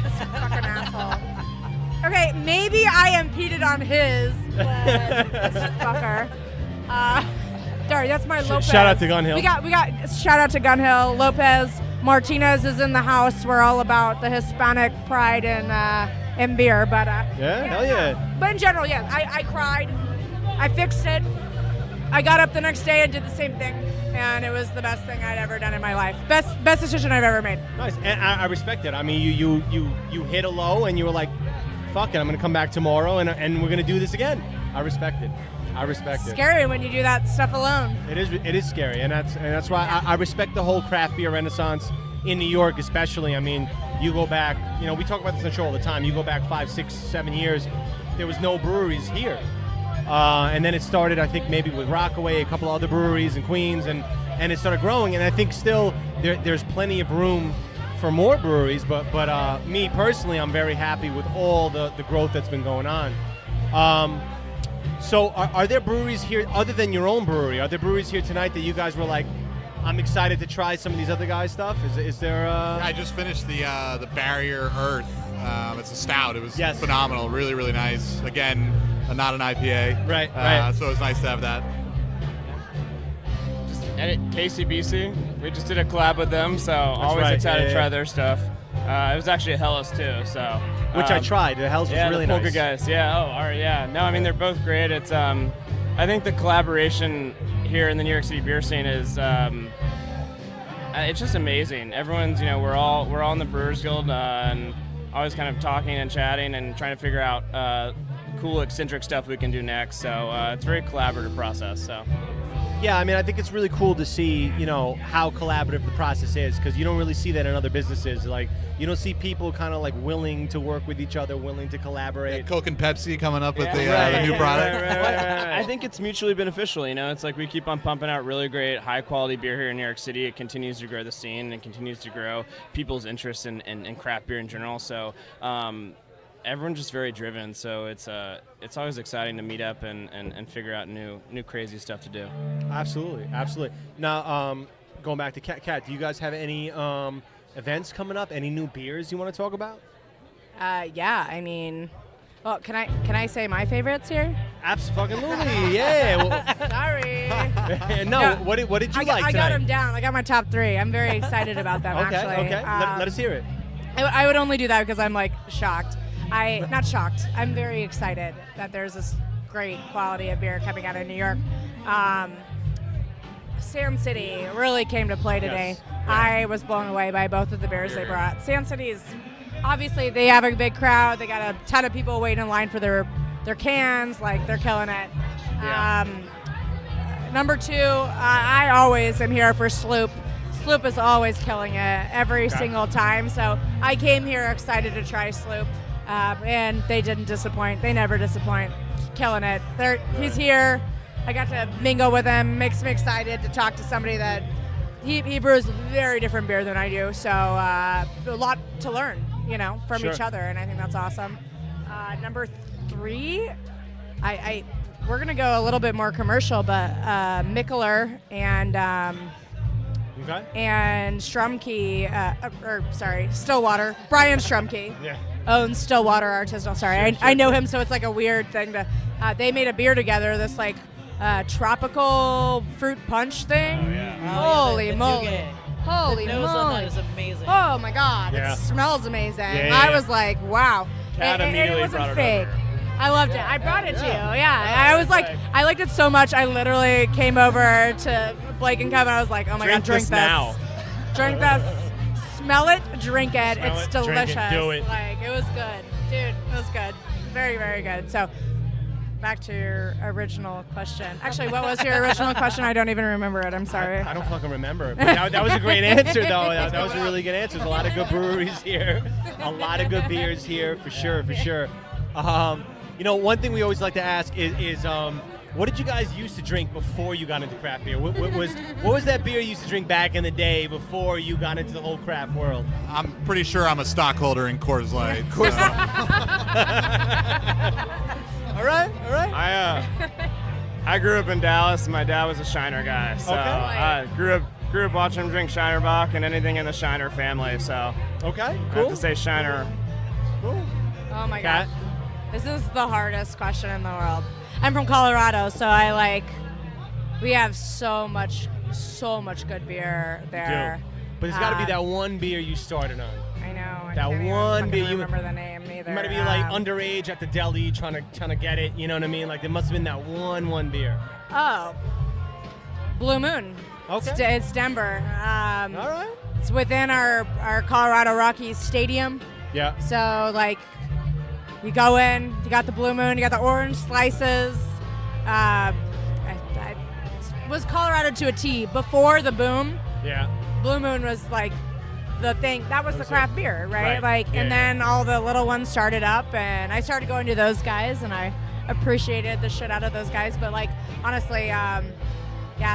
This fucking asshole. Okay, maybe I impeded on his, but this fucker. Sorry, that's my Lopez. Shout out to Gunhill. We got shout out to Gunhill. Lopez Martinez is in the house. We're all about the Hispanic pride in beer, but hell yeah. But in general, yeah, I cried. I fixed it. I got up the next day and did the same thing, and it was the best thing I'd ever done in my life. Best decision I've ever made. Nice, and I respect it. I mean, you hit a low, and you were like, "Fuck it, I'm gonna come back tomorrow, and we're gonna do this again." I respect it. Scary when you do that stuff alone. It is scary, and that's why I respect the whole craft beer renaissance in New York, especially. I mean, you go back, we talk about this on the show all the time. You go back 5, 6, 7 years, there was no breweries here. And then it started, I think, maybe with Rockaway, a couple other breweries in Queens, and it started growing. And I think still there's plenty of room for more breweries. But me personally, I'm very happy with all the growth that's been going on. So are there breweries here other than your own brewery? Are there breweries here tonight that you guys were like, I'm excited to try some of these other guys' stuff? Is there? I just finished the Barrier Earth. It's a stout. It was phenomenal. Really, really nice. Again, not an IPA. Right. So it was nice to have that. KCBC. We just did a collab with them, so always excited to try their stuff. It was actually a Hellas too, so. Which I tried. The Hellas was really the nice. Polka guys. Yeah. Oh, all right. Yeah. No, I mean they're both great. It's I think the collaboration here in the New York City beer scene is it's just amazing. Everyone's we're all in the Brewers Guild and always kind of talking and chatting and trying to figure out cool eccentric stuff we can do next. So it's a very collaborative process. So. Yeah, I mean, I think it's really cool to see, how collaborative the process is, because you don't really see that in other businesses. Like, you don't see people kind of willing to work with each other, willing to collaborate. Yeah, Coke and Pepsi coming up with the new product. Right. I think it's mutually beneficial. It's like we keep on pumping out really great, high quality beer here in New York City. It continues to grow the scene and continues to grow people's interest in craft beer in general. So. Everyone's just very driven, so it's always exciting to meet up and figure out new crazy stuff to do. Absolutely. Now, going back to Kat, do you guys have any events coming up? Any new beers you want to talk about? Yeah, I mean, well, can I say my favorites here? Absolutely, yeah. Well, Sorry. no, what did you like tonight? I got them down. I got my top 3. I'm very excited about them, Okay, actually. okay. Let us hear it. I would only do that because I'm, like, shocked. Not shocked. I'm very excited that there's this great quality of beer coming out of New York. Sand City really came to play today. Yes. I was blown away by both of the beers they brought. Sand City's, obviously, they have a big crowd. They got a ton of people waiting in line for their cans. Like, they're killing it. Yeah. Number 2, I always am here for Sloop. Sloop is always killing it every single time. So I came here excited to try Sloop, and they didn't disappoint. They never disappoint. Killing it. He's here. I got to mingle with him. Makes me excited to talk to somebody that he brews very different beer than I do. So a lot to learn, from each other, and I think that's awesome. Number 3, we're gonna go a little bit more commercial, but Mikkeller and Stillwater. Brian Strumke owns Stillwater Artisanal. Sorry, I know him, so it's like a weird thing to. They made a beer together. This like tropical fruit punch thing. Oh, yeah. Holy moly! nougat. Holy The nose on that moly! is amazing. Oh my God! Yeah. It smells amazing. Yeah, yeah, I yeah. was like, wow. Kat And it immediately wasn't brought it fake. over. I loved it. I brought it to you. Yeah. I was like, I liked it so much. I literally came over to Blake and Kevin. I was like, oh my God, drink this. now. Drink this. Smell it, drink it. Smell It's it, drink it, delicious. do it. Like, it was good. Dude, it was good. Very, very good. So, back to your original question. Actually, what was your original question? I don't even remember it. I'm sorry. I don't fucking remember. But that was a great answer, though. That was a really good answer. There's a lot of good breweries here. A lot of good beers here, for sure. One thing we always like to ask is what did you guys used to drink before you got into craft beer? What was that beer you used to drink back in the day before you got into the whole craft world? I'm pretty sure I'm a stockholder in Coors Light. All right. I grew up in Dallas. And my dad was a Shiner guy, so Okay. I grew up watching him drink Shiner Bock and anything in the Shiner family. So Okay, I have cool. to say Shiner. Cool. Oh my Kat? God. This is the hardest question in the world. I'm from Colorado, so we have so much good beer there. But it's got to be that one beer you started on. I know. I that can't even one fucking beer you remember the name either. You might be like underage at the deli trying to get it. You know what I mean? Like there must have been that one beer. Oh, Blue Moon. Okay. It's Denver. All right. It's within our Colorado Rockies stadium. Yeah. So like, you go in, you got the Blue Moon, you got the orange slices. I was Colorado to a T before the boom. Yeah. Blue Moon was like the thing. That was the craft beer, right? Right. Like, Yeah, and yeah. then all the little ones started up, and I started going to those guys, and I appreciated the shit out of those guys. But like, honestly, yeah,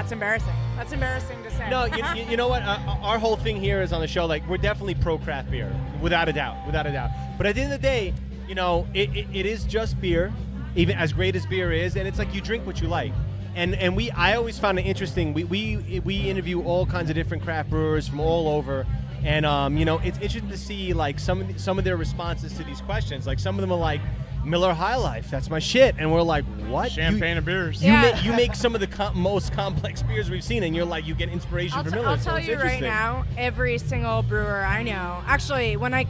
it's embarrassing. That's embarrassing to say. No, you know what? Our whole thing here is on the show. Like we're definitely pro craft beer, without a doubt. But at the end of the day, it is just beer, even as great as beer is, and it's like you drink what you like. And I always found it interesting. We interview all kinds of different craft brewers from all over, and it's interesting to see like some of their responses to these questions. Like some of them are like, Miller High Life, that's my shit, and we're like, what? Champagne of beers. You make some of the most complex beers we've seen, and you're like, you get inspiration from Miller. I'll so tell it's you right interesting. now, every single brewer I know. Actually, when I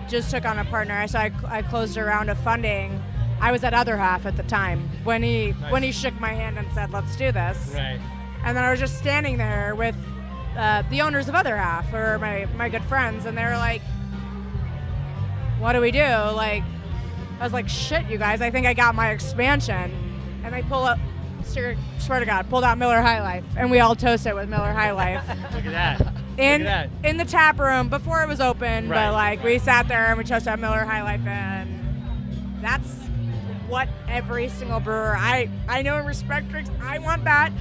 just took on a partner, so I closed a round of funding. I was at Other Half at the time when he shook my hand and said, "Let's do this." Right. And then I was just standing there with the owners of Other Half, or my good friends, and they were like, "What do we do?" Like, I was like, "Shit, you guys! I think I got my expansion." And they pull up, swear to God, pulled out Miller High Life, and we all toasted with Miller High Life. Look at that. In the tap room before it was open, Right. but like we sat there and we toasted Miller High Life, and that's what every single brewer I know and respect drinks. I want that.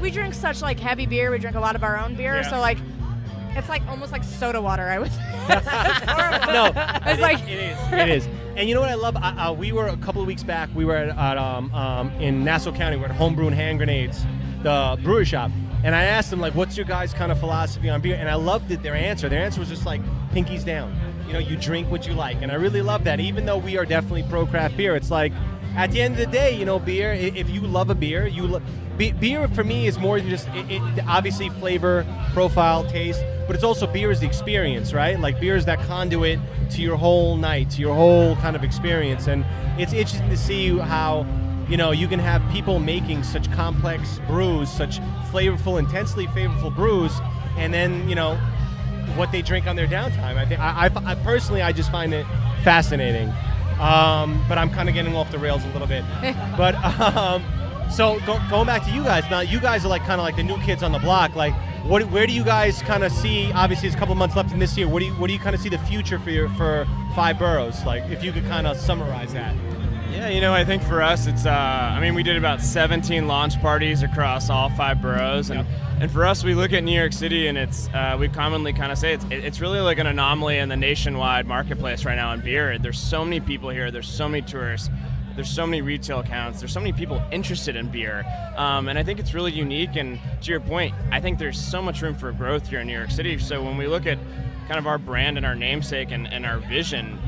We drink such like heavy beer. We drink a lot of our own beer, Yeah. so like it's like almost like soda water. I would say. It's horrible. No, It's like it is. And you know what I love? We were a couple of weeks back. We were at in Nassau County. We're at Homebrew and Hand Grenades, the brewery shop, And I asked them, like, what's your guys' kind of philosophy on beer? And I loved their answer. Their answer was just like, pinkies down. You know, you drink what you like. And I really love that. Even though we are definitely pro-craft beer, it's like, at the end of the day, you know, beer, if you love a beer, beer for me is more than just, obviously flavor, profile, taste, but it's also beer is the experience, right? Like beer is that conduit to your whole night, to your whole kind of experience. And it's interesting to see how, you know, you can have people making such complex brews, such flavorful, intensely flavorful brews, and then, you know, what they drink on their downtime. I personally, I just find it fascinating. But I'm kind of getting off the rails a little bit. But so going back to you guys, now you guys are like kind of like the new kids on the block. Like, where do you guys kind of see? Obviously, there's a couple months left in this year. What do you kind of see the future for Five Boroughs? Like, if you could kind of summarize that. Yeah, you know, I think for us, it's, I mean, we did about 17 launch parties across all 5 boroughs. And for us, we look at New York City, and it's, we commonly kind of say it's really like an anomaly in the nationwide marketplace right now in beer. There's so many people here. There's so many tourists. There's so many retail accounts. There's so many people interested in beer. And I think it's really unique. And to your point, I think there's so much room for growth here in New York City. So when we look at kind of our brand and our namesake and our vision,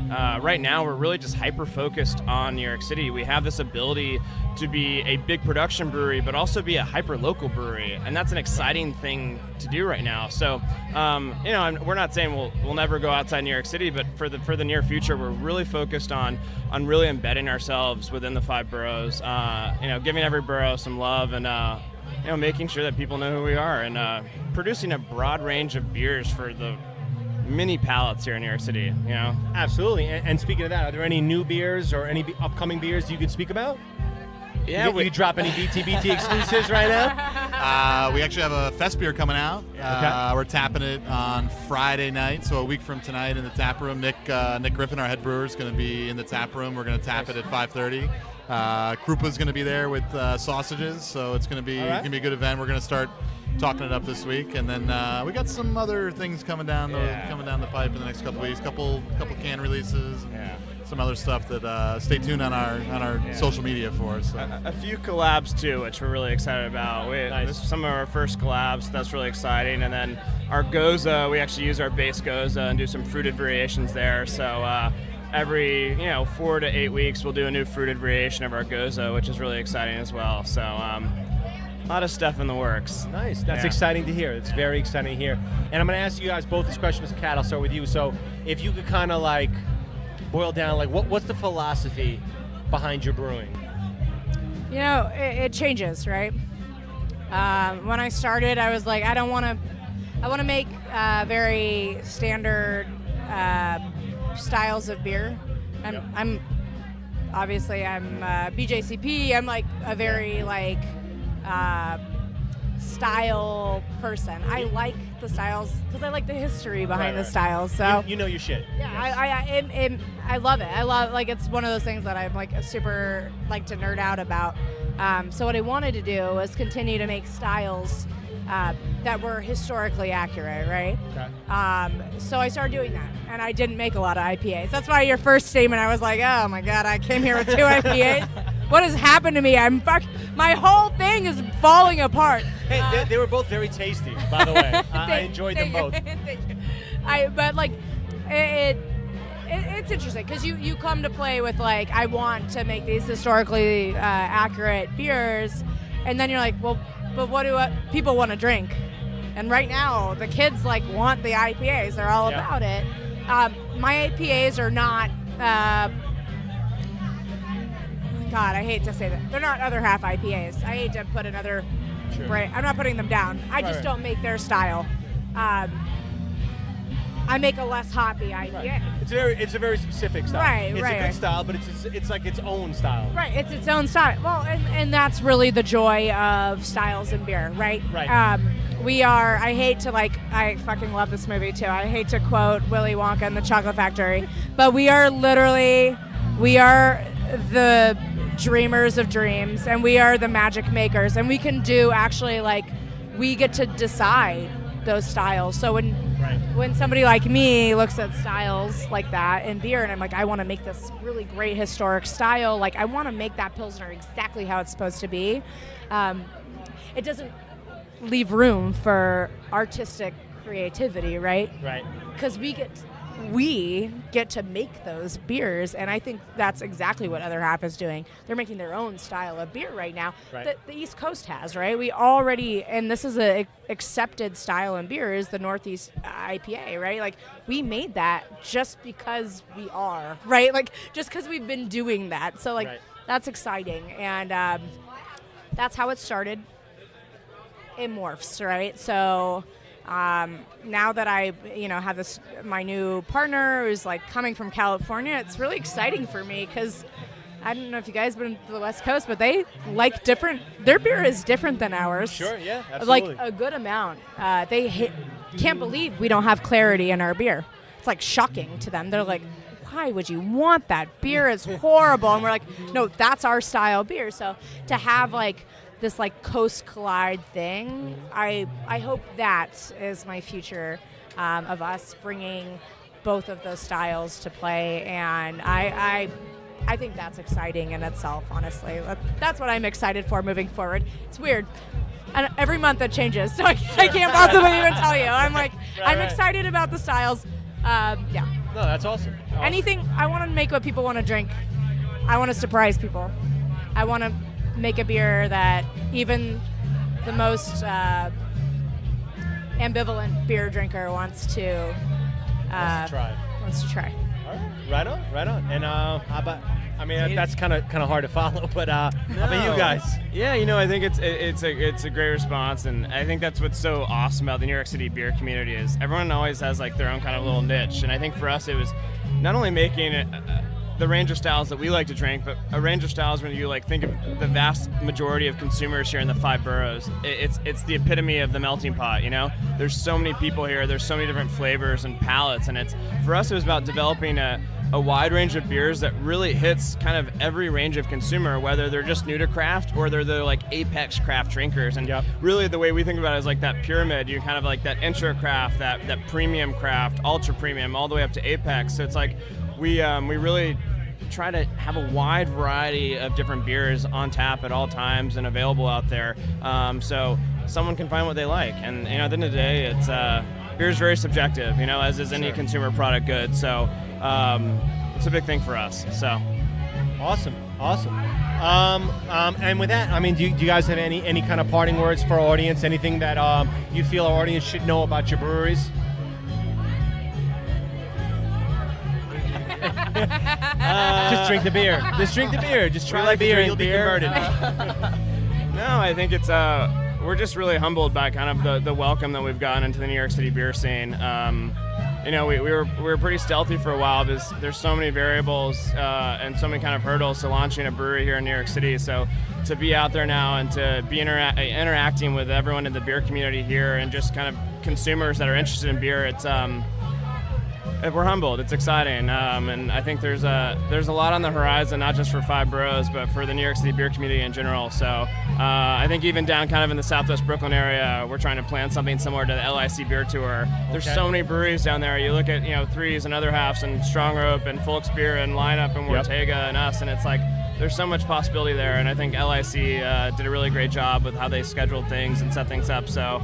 right now we're really just hyper-focused on New York City. We have this ability to be a big production brewery, but also be a hyper-local brewery, and that's an exciting thing to do right now. So, you know, we're not saying we'll never go outside New York City, but for the near future, we're really focused on really embedding ourselves within the 5 boroughs. You know, giving every borough some love, and you know, making sure that people know who we are, and producing a broad range of beers for the many palates here in New York City, you know? Absolutely. And speaking of that, are there any new beers or any upcoming beers you could speak about? Yeah, you drop any BTBT exclusives right now? We actually have a fest beer coming out. Okay. We're tapping it on Friday night, so a week from tonight in the tap room. Nick Griffin, our head brewer, is going to be in the tap room. We're going to tap it at 5:30. Krupa's going to be there with sausages, so it's going to be a good event. We're going to start talking it up this week, and then we got some other things coming down the pipe in the next couple weeks. Couple can releases. And some other stuff that stay tuned on our social media for. So. A few collabs too, which we're really excited about. This is some of our first collabs. That's really exciting. And then our Goza, we actually use our base Goza and do some fruited variations there. So every 4 to 8 weeks, we'll do a new fruited variation of our Goza, which is really exciting as well. So a lot of stuff in the works. Nice. That's exciting to hear. It's very exciting to hear. And I'm going to ask you guys both this question as a cat. I'll start with you. So if you could kind of like boil down, like what's the philosophy behind your brewing? You know, it changes, right? When I started, I was like, I want to make very standard styles of beer. I'm BJCP. I'm like a very style person. I like the styles because I like the history behind the styles. So you know your shit. Yeah, I love it. I love it's one of those things that I'm like a super like to nerd out about. So what I wanted to do was continue to make styles that were historically accurate, right? Okay. So I started doing that, and I didn't make a lot of IPAs. That's why your first statement, I was like, oh my god, I came here with 2 IPAs. What has happened to me? My whole thing is falling apart. Hey, they were both very tasty, by the way. I enjoyed them both. It's interesting because you come to play with like, I want to make these historically accurate beers, and then you're like, well, but what do people want to drink? And right now, the kids like want the IPAs. They're all about it. My IPAs are not. God, I hate to say that. They're not other half IPAs. I hate to put another brand. I'm not putting them down. I just don't make their style. I make a less hoppy IPA. Right. It's a very specific style. It's a good style, but it's like its own style. Right, it's its own style. Well, and that's really the joy of styles in beer, right? Right. I fucking love this movie too. I hate to quote Willy Wonka and the Chocolate Factory, but we are the dreamers of dreams, and we are the magic makers, and we can do we get to decide those styles. So when somebody like me looks at styles like that in beer, and I'm like, I want to make this really great historic style, I want to make that Pilsner exactly how it's supposed to be. It doesn't leave room for artistic creativity, right? Right. Because we get to make those beers, and I think that's exactly what Other Half is doing. They're making their own style of beer right now that the East Coast has, right? We already, and this is a accepted style in beer, is the Northeast IPA, right? Like, we made that just because we are, right? Like, just because we've been doing that. So, like, that's exciting, and that's how it started. It morphs, right? So now that I, have this, my new partner who's like coming from California, it's really exciting for me because I don't know if you guys been to the West Coast, but they like their beer is different than ours. Sure, yeah, absolutely. Like a good amount. Can't believe we don't have clarity in our beer. It's like shocking to them. They're like, why would you want that? Beer is horrible. And we're like, no, that's our style beer. So to have like this like Coast Collide thing, I hope that is my future of us bringing both of those styles to play, and I think that's exciting in itself, honestly. That's what I'm excited for moving forward. It's weird, and every month it changes, so I can't possibly even tell you. I'm like, I'm excited about the styles. Yeah. No, that's awesome. Anything, I want to make what people want to drink. I want to surprise people. I want to make a beer that even the most ambivalent beer drinker wants to try. All right, right on. And how about? I mean, that's kind of hard to follow, but how about you guys? Yeah, I think it's a great response, and I think that's what's so awesome about the New York City beer community is everyone always has like their own kind of little niche, and I think for us it was not only making it the range of styles that we like to drink, but a range of styles when you like think of the vast majority of consumers here in the 5 boroughs. It's the epitome of the melting pot, There's so many people here, there's so many different flavors and palates, and for us it was about developing a wide range of beers that really hits kind of every range of consumer, whether they're just new to craft or they're like apex craft drinkers. And really the way we think about it is like that pyramid. You kind of like that intro craft, that premium craft, ultra premium, all the way up to apex. So it's like we really try to have a wide variety of different beers on tap at all times and available out there, so someone can find what they like. And at the end of the day, it's beer is very subjective, as is any consumer product good. So it's a big thing for us. So awesome. And with that, I mean, do you guys have any kind of parting words for our audience? Anything that you feel our audience should know about your breweries? Just drink the beer. Just try the beer. You'll be converted. No, I think it's we're just really humbled by kind of the welcome that we've gotten into the New York City beer scene. We were pretty stealthy for a while because there's so many variables and so many kind of hurdles to launching a brewery here in New York City. So to be out there now and to be interacting with everyone in the beer community here and just kind of consumers that are interested in beer, it's we're humbled. It's exciting, and I think there's a lot on the horizon, not just for 5 Boroughs, but for the New York City beer community in general. So I think even down kind of in the Southwest Brooklyn area, we're trying to plan something similar to the LIC Beer Tour. There's so many breweries down there. You look at Threes and Other Halves and Strong Rope and Folks Beer and Lineup and Ortega and us, and it's like there's so much possibility there. And I think LIC did a really great job with how they scheduled things and set things up. So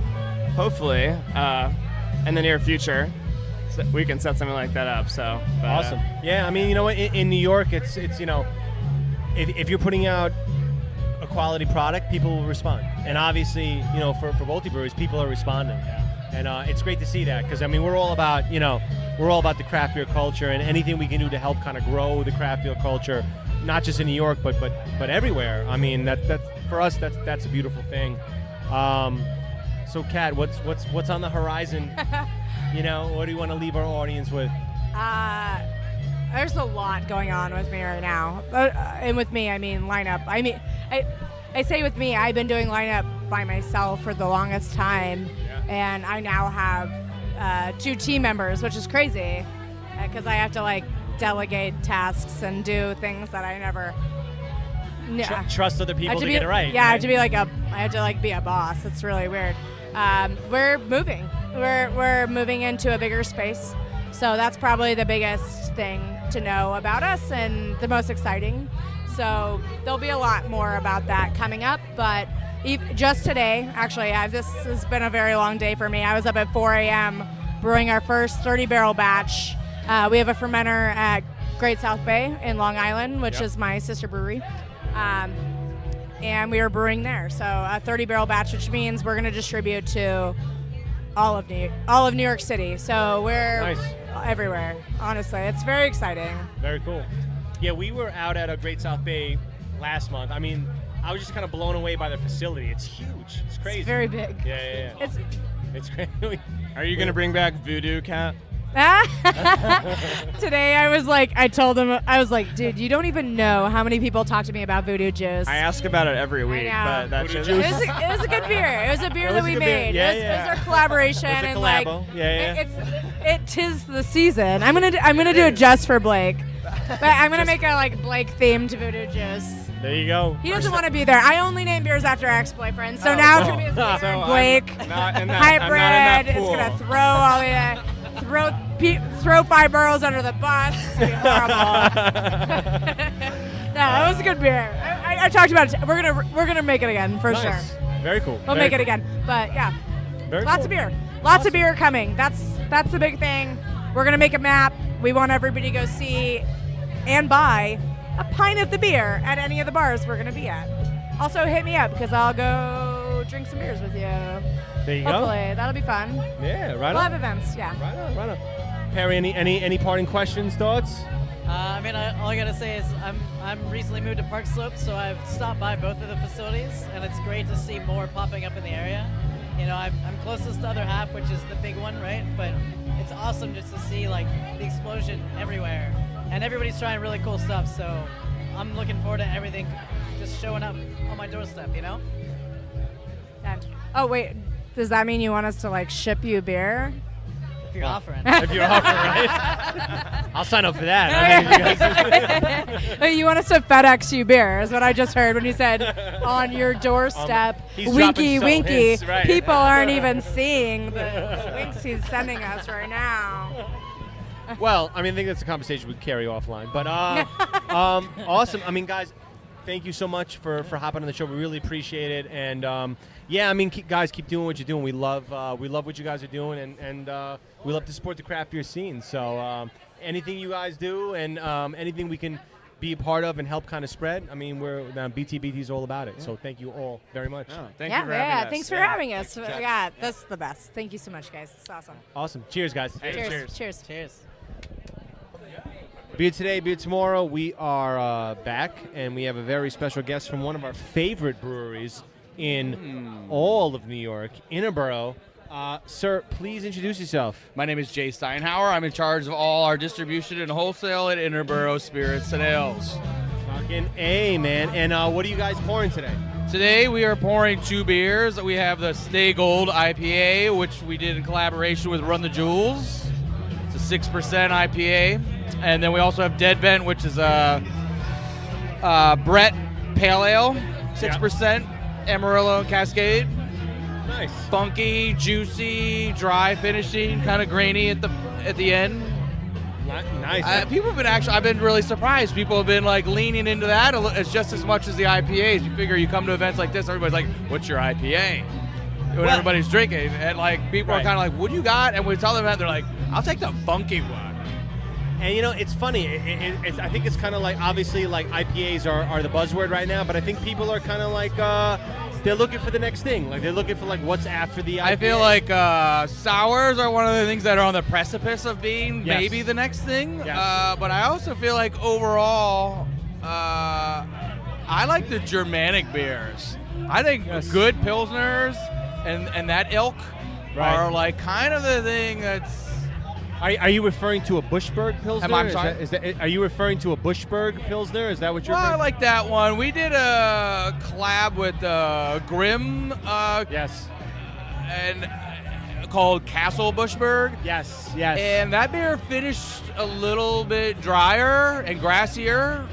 hopefully in the near future, we can set something like that up. So awesome. Yeah, I mean, in New York, it's if you're putting out a quality product, people will respond. And obviously, for both the breweries, people are responding. And it's great to see that because I mean, we're all about the craft beer culture and anything we can do to help kind of grow the craft beer culture, not just in New York, but everywhere. I mean, that's for us, that's a beautiful thing. So, Kat, what's on the horizon? What do you want to leave our audience with? There's a lot going on with me right now. And with me, I mean Lineup. I mean, I say with me, I've been doing Lineup by myself for the longest time. Yeah. And I now have 2 team members, which is crazy because I have to delegate tasks and do things that I never trust other people to get it right. Yeah, right? I have to be a boss. It's really weird. We're moving. We're moving into a bigger space, so that's probably the biggest thing to know about us and the most exciting. So there'll be a lot more about that coming up, but Just today, actually, this has been a very long day for me. I was up at 4 a.m. brewing our first 30-barrel batch. We have a fermenter at Great South Bay in Long Island, which is my sister brewery. And we were brewing there. So a 30-barrel batch, which means we're going to distribute to all of New York City. So we're everywhere, honestly. It's very exciting. Very cool. Yeah, we were out at a Great South Bay last month. I mean, I was just kind of blown away by the facility. It's huge. It's crazy. It's very big. Yeah. It's crazy. Are you going to bring back Voodoo Cat? Today I told him, I was like, dude, you don't even know how many people talk to me about Voodoo Juice. I ask about it every week, but that's just... It was a good beer. It was a beer that we made. It was our collaboration. It was a and collabo. It tis the season. I'm gonna do it just for Blake. But I'm gonna make a Blake themed Voodoo Juice. There you go. He doesn't want to be there. I only name beers after ex-boyfriends, so now it's gonna be his favorite. Blake, hybrid. It's gonna throw all the throw 5 boroughs under the bus. It's gonna be horrible. No, it was a good beer. I talked about it. We're gonna make it again for sure. Very cool. We'll make it again. But yeah, lots of beer. Lots of beer coming. That's the big thing. We're gonna make a map. We want everybody to go see and buy a pint of the beer at any of the bars we're gonna be at. Also, hit me up because I'll go drink some beers with you. There you Hopefully, that'll be fun. Yeah, right on. We'll have events, yeah. Right on. Perry, any parting questions, thoughts? I mean, all I gotta say is I'm recently moved to Park Slope, so I've stopped by both of the facilities, and it's great to see more popping up in the area. You know, I'm closest to the other half, which is the big one, right? But it's awesome just to see the explosion everywhere, and everybody's trying really cool stuff. So I'm looking forward to everything just showing up on my doorstep. You know. Oh wait, does that mean you want us to ship you beer? If you're offering. If you're offering, right? I'll sign up for that. You want us to FedEx you beer, is what I just heard when you said on your doorstep. Winky. Hints, right. People aren't even seeing the winks he's sending us right now. Well, I think that's a conversation we carry offline. But awesome. Guys, thank you so much for hopping on the show. We really appreciate it. And guys, keep doing what you're doing. We love what you guys are doing, and we love to support the craft beer scene. So anything you guys do, and anything we can be a part of and help kind of spread. BTBT is all about it. Yeah. So thank you all very much. Oh, thank you for having us. Thanks for having us. Exactly. Yeah, that's the best. Thank you so much, guys. It's awesome. Awesome. Cheers, guys. Hey, Cheers. Beer today, beer tomorrow. We are back, and we have a very special guest from one of our favorite breweries in all of New York, Interboro. Sir, please introduce yourself. My name is Jay Steinhauer. I'm in charge of all our distribution and wholesale at Interboro Spirits and Ales. Fucking A, man. And what are you guys pouring today? Today we are pouring 2 beers. We have the Stay Gold IPA, which we did in collaboration with Run the Jewels. It's a 6% IPA. And then we also have Dead Vent, which is a Brett Pale Ale, 6%, Amarillo and Cascade. Nice. Funky, juicy, dry finishing, kind of grainy at the end. Nice. People have been I've been really surprised. People have been leaning into that. It's just as much as the IPAs. You figure you come to events like this, everybody's like, "What's your IPA?" When everybody's drinking, and people are kind of like, "What do you got?" And we tell them that, they're like, "I'll take the funky one." And it's funny. I think it's kind of obviously IPAs are the buzzword right now, but I think people are kind of they're looking for the next thing. They're looking for what's after the IPA. I feel like sours are one of the things that are on the precipice of being maybe the next thing. Yes. But I also feel like overall, I like the Germanic beers. I think good Pilsners and that ilk are kind of the thing that's... Are you referring to a Buschberg Pilsner? I'm sorry? Are you referring to a Buschberg Pilsner? Is that what you're I like that one. We did a collab with Grimm. Yes. And called Castle Buschberg. Yes. And that beer finished a little bit drier and grassier,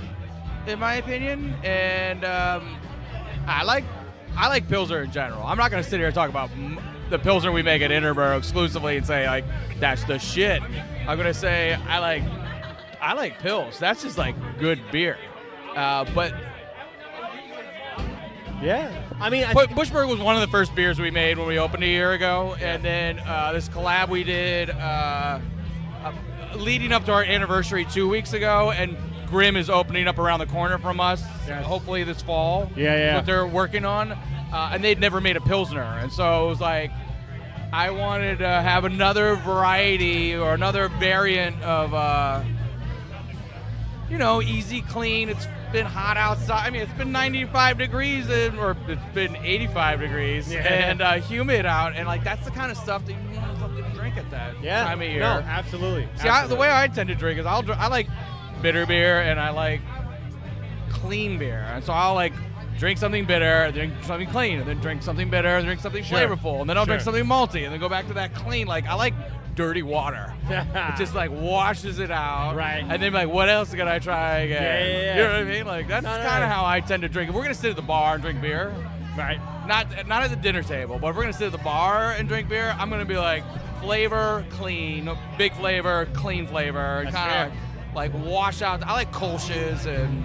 in my opinion. And I like Pilsner in general. I'm not going to sit here and talk about the Pilsner we make at Interboro exclusively and say that's the shit. I'm gonna say I like Pils. That's just good beer. But Yeah. I mean, Bushberg was one of the first beers we made when we opened a year ago, and then this collab we did leading up to our anniversary 2 weeks ago, and Grimm is opening up around the corner from us, hopefully this fall. Yeah. That's what they're working on, and they'd never made a Pilsner, and so it was like, I wanted to have another variety or another variant of, easy, clean. It's been hot outside. I mean, it's been 95 degrees, or it's been 85 degrees, and humid out, and like that's the kind of stuff that you want something to drink at that time of year. No, absolutely. See, the way I tend to drink is I like bitter beer and I like clean beer, and so I'll like drink something bitter, drink something clean, and then drink something bitter, drink something flavorful, and then I'll drink something malty, and then go back to that clean. Like I like dirty water. It just like washes it out. Right. And then like, what else can I try again? Yeah. You know what I mean? Like that's kind of how I tend to drink. If we're gonna sit at the bar and drink beer, right? Not at the dinner table, but if we're gonna sit at the bar and drink beer, I'm gonna be like flavor, clean, big flavor, clean flavor, and kind of like wash out. I like Kolsch's and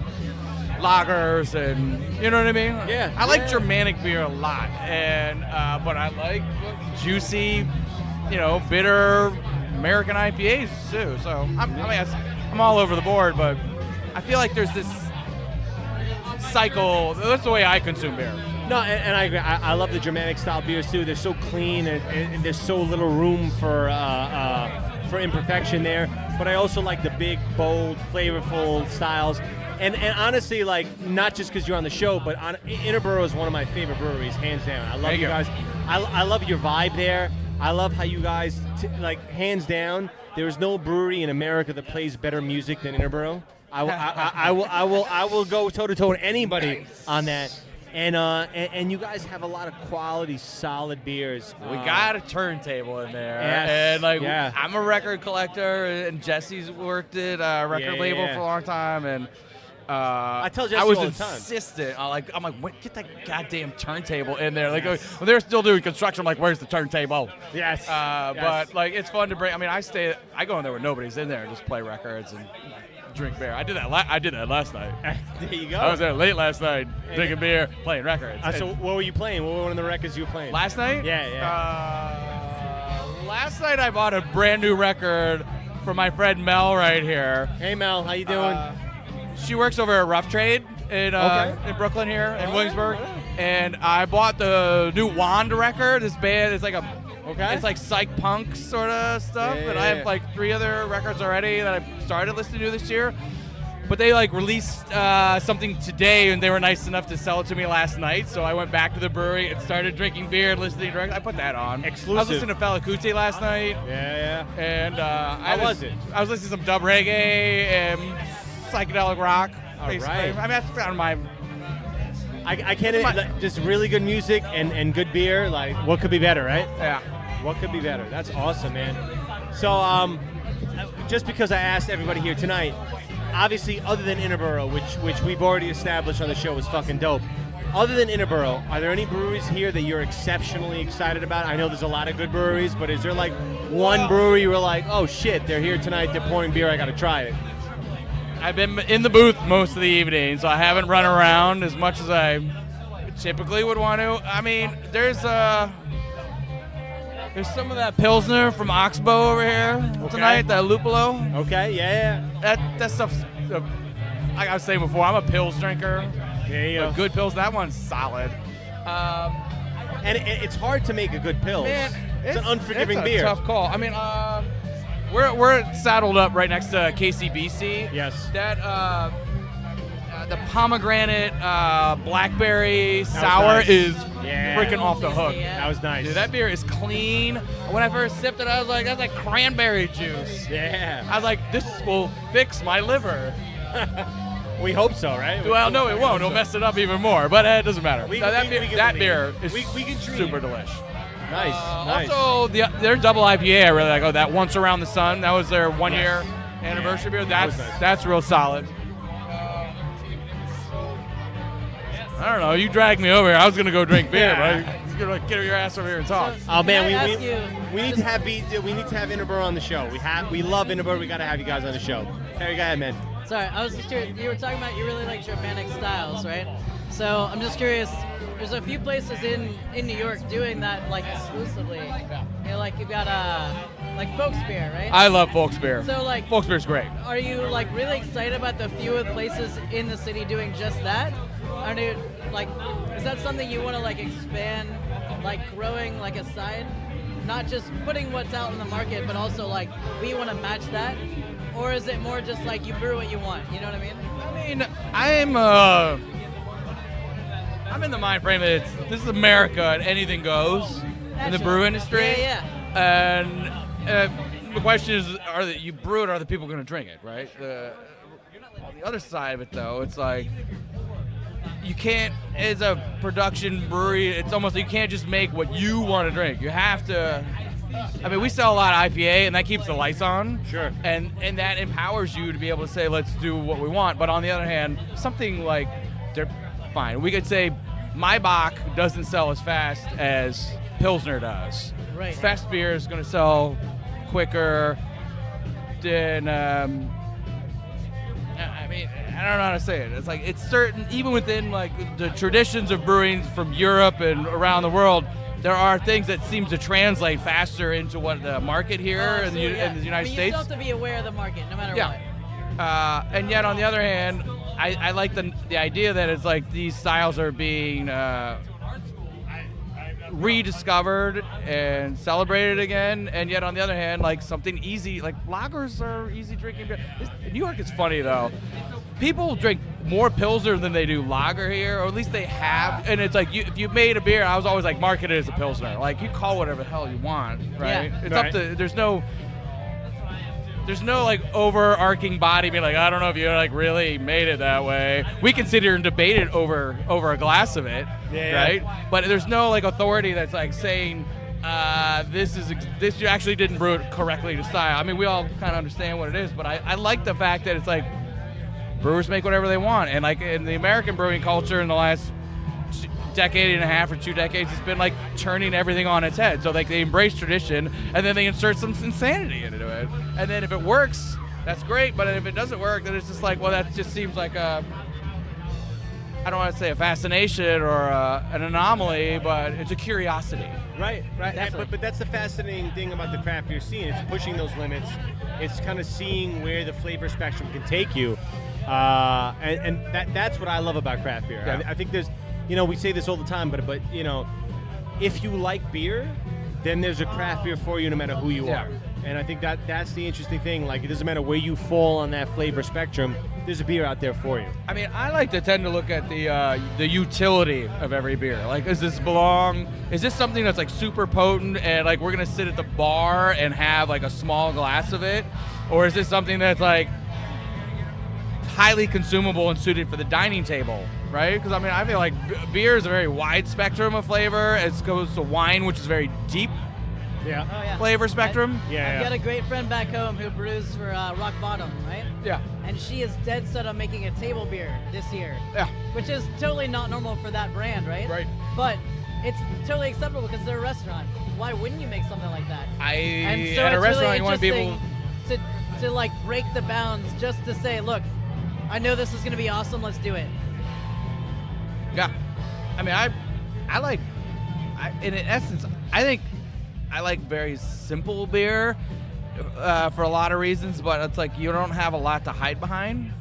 lagers, and you know what I mean? Yeah. I like Germanic beer a lot, and but I like juicy, bitter American IPAs too. So I'm all over the board, but I feel like there's this cycle. That's the way I consume beer. No, and I agree. I love the Germanic style beers too. They're so clean, and there's so little room for imperfection there. But I also like the big, bold, flavorful styles. And honestly, like, not just because you're on the show, but Interboro is one of my favorite breweries, hands down. I love you guys. I love your vibe there. I love how you guys, hands down, there is no brewery in America that plays better music than Interboro. I will go toe to toe with anybody on that. And you guys have a lot of quality, solid beers. We got a turntable in there, yes, and I'm a record collector, and Jesse's worked at a record label for a long time, and I tell Jesse I was all the time. insistent. I'm like, get that goddamn turntable in there. Like, when they're still doing construction, I'm like, where's the turntable? Yes. But like, it's fun to bring. I mean, I go in there when nobody's in there and just play records and drink beer. I did that last night. There you go. I was there late last night, drinking beer, playing records. So what were you playing? What were one of the records you were playing? Last night? Yeah. Last night I bought a brand new record for my friend Mel right here. Hey Mel, how you doing? She works over at Rough Trade in Brooklyn here, in Williamsburg. And I bought the new Wand record. This band is like it's like psych punk sort of stuff. And I have like 3 other records already that I started listening to this year. But they like released something today, and they were nice enough to sell it to me last night. So I went back to the brewery and started drinking beer and listening to records. I put that on. Exclusive. I was listening to Fela Kuti last night. Yeah. And how was it? I was listening to some dub reggae and psychedelic rock. All right. I mean, that's kind of my... I can't... Just really good music and good beer. Like, what could be better, right? Yeah. What could be better? That's awesome, man. So, just because I asked everybody here tonight, obviously, other than Interboro, which we've already established on the show was fucking dope. Other than Interboro, are there any breweries here that you're exceptionally excited about? I know there's a lot of good breweries, but is there like one brewery you were like, oh shit, they're here tonight, they're pouring beer, I gotta try it? I've been in the booth most of the evening, so I haven't run around as much as I typically would want to. I mean, there's some of that Pilsner from Oxbow over here tonight, that Lupolo. Okay, yeah. That stuff's, like I was saying before, I'm a Pils drinker. There you go. Good Pils, that one's solid. And it's hard to make a good Pils. Man, it's an unforgiving it's a beer. tough call. I mean, we're saddled up right next to KCBC. Yes. That the pomegranate blackberry sour nice. is Yeah. freaking off the hook. That was nice. Dude, that beer is clean. When I first sipped it, I was like, that's like cranberry juice. Yeah. I was like, this will fix my liver. We hope so, right? Well, no, it won't. It'll mess it up even more, but it doesn't matter. That beer is we can dream. super delish. Nice. Also, their double IPA, I really like. Oh, that Once Around the Sun. That was their 1 year anniversary beer. That's real solid. I don't know. You dragged me over here. I was gonna go drink beer, but you're gonna get your ass over here and talk. Oh man, Can we need to have Interboro on the show. We love Interboro. We got to have you guys on the show. Harry, go ahead, man. Sorry, I was just curious. You were talking about you really like Germanic styles, right? So I'm just curious. There's a few places in New York doing that like exclusively. You know, like you've got like Folksbier, right? I love Folksbier. So like Folksbier's great. Are you like really excited about the few places in the city doing just that? Are you like, is that something you want to like expand, like growing like a side, not just putting what's out in the market, but also like we want to match that, or is it more just like you brew what you want? You know what I mean? I mean, I'm in the mind frame that this is America and anything goes in the brew industry. Yeah. And the question is, you brew it, or are the people going to drink it, right? On the other side of it, though, it's like you can't, as a production brewery, it's almost like you can't just make what you want to drink. You have to, I mean, we sell a lot of IPA, and that keeps the lights on. Sure. And that empowers you to be able to say, let's do what we want. But on the other hand, something like, they're fine. We could say, my Bach doesn't sell as fast as Pilsner does. Right. Fest beer is going to sell quicker than, I mean, I don't know how to say it. It's like, it's certain, even within like the traditions of brewing from Europe and around the world, there are things that seem to translate faster into what the market here in the United States. You still have to be aware of the market, no matter what. And yet, on the other hand, I like the idea that it's like these styles are being rediscovered and celebrated again, and yet on the other hand, like something easy, like lagers are easy drinking beer. New York is funny though. People drink more Pilsner than they do lager here, or at least they have. And it's like, if you made a beer, I was always like, market it as a Pilsner. Like, you call whatever the hell you want, right? Yeah. It's up to, there's no like overarching body being like, I don't know if you like really made it that way. We can sit here and debate it over a glass of it, right? But there's no like authority that's like saying this you actually didn't brew it correctly to style. I mean, we all kind of understand what it is, but I like the fact that it's like brewers make whatever they want, and like in the American brewing culture in the last decade and a half or 2 decades, it's been like turning everything on its head. So like they embrace tradition, and then they insert some insanity into it, and then if it works, that's great. But if it doesn't work, then it's just like, well, that just seems like I don't want to say a fascination or an anomaly, but it's a curiosity. Right. But that's the fascinating thing about the craft beer scene. It's pushing those limits. It's kind of seeing where the flavor spectrum can take you, and that's what I love about craft beer. Yeah. I think there's, we say this all the time, but if you like beer, then there's a craft beer for you no matter who you are. And I think that's the interesting thing. Like, it doesn't matter where you fall on that flavor spectrum, there's a beer out there for you. I mean, I like to tend to look at the utility of every beer. Like, is this something that's like super potent and like we're gonna sit at the bar and have like a small glass of it? Or is this something that's like highly consumable and suited for the dining table, right? Because I mean, I feel like beer is a very wide spectrum of flavor as opposed to wine, which is very deep flavor spectrum. I've got a great friend back home who brews for Rock Bottom, right? Yeah. And she is dead set on making a table beer this year. Yeah. Which is totally not normal for that brand, right? Right. But it's totally acceptable because they're a restaurant. Why wouldn't you make something like that? At a restaurant, really you want to be able to like break the bounds just to say, look, I know this is going to be awesome. Let's do it. Yeah. I mean, in essence, I think I like very simple beer for a lot of reasons, but it's like you don't have a lot to hide behind.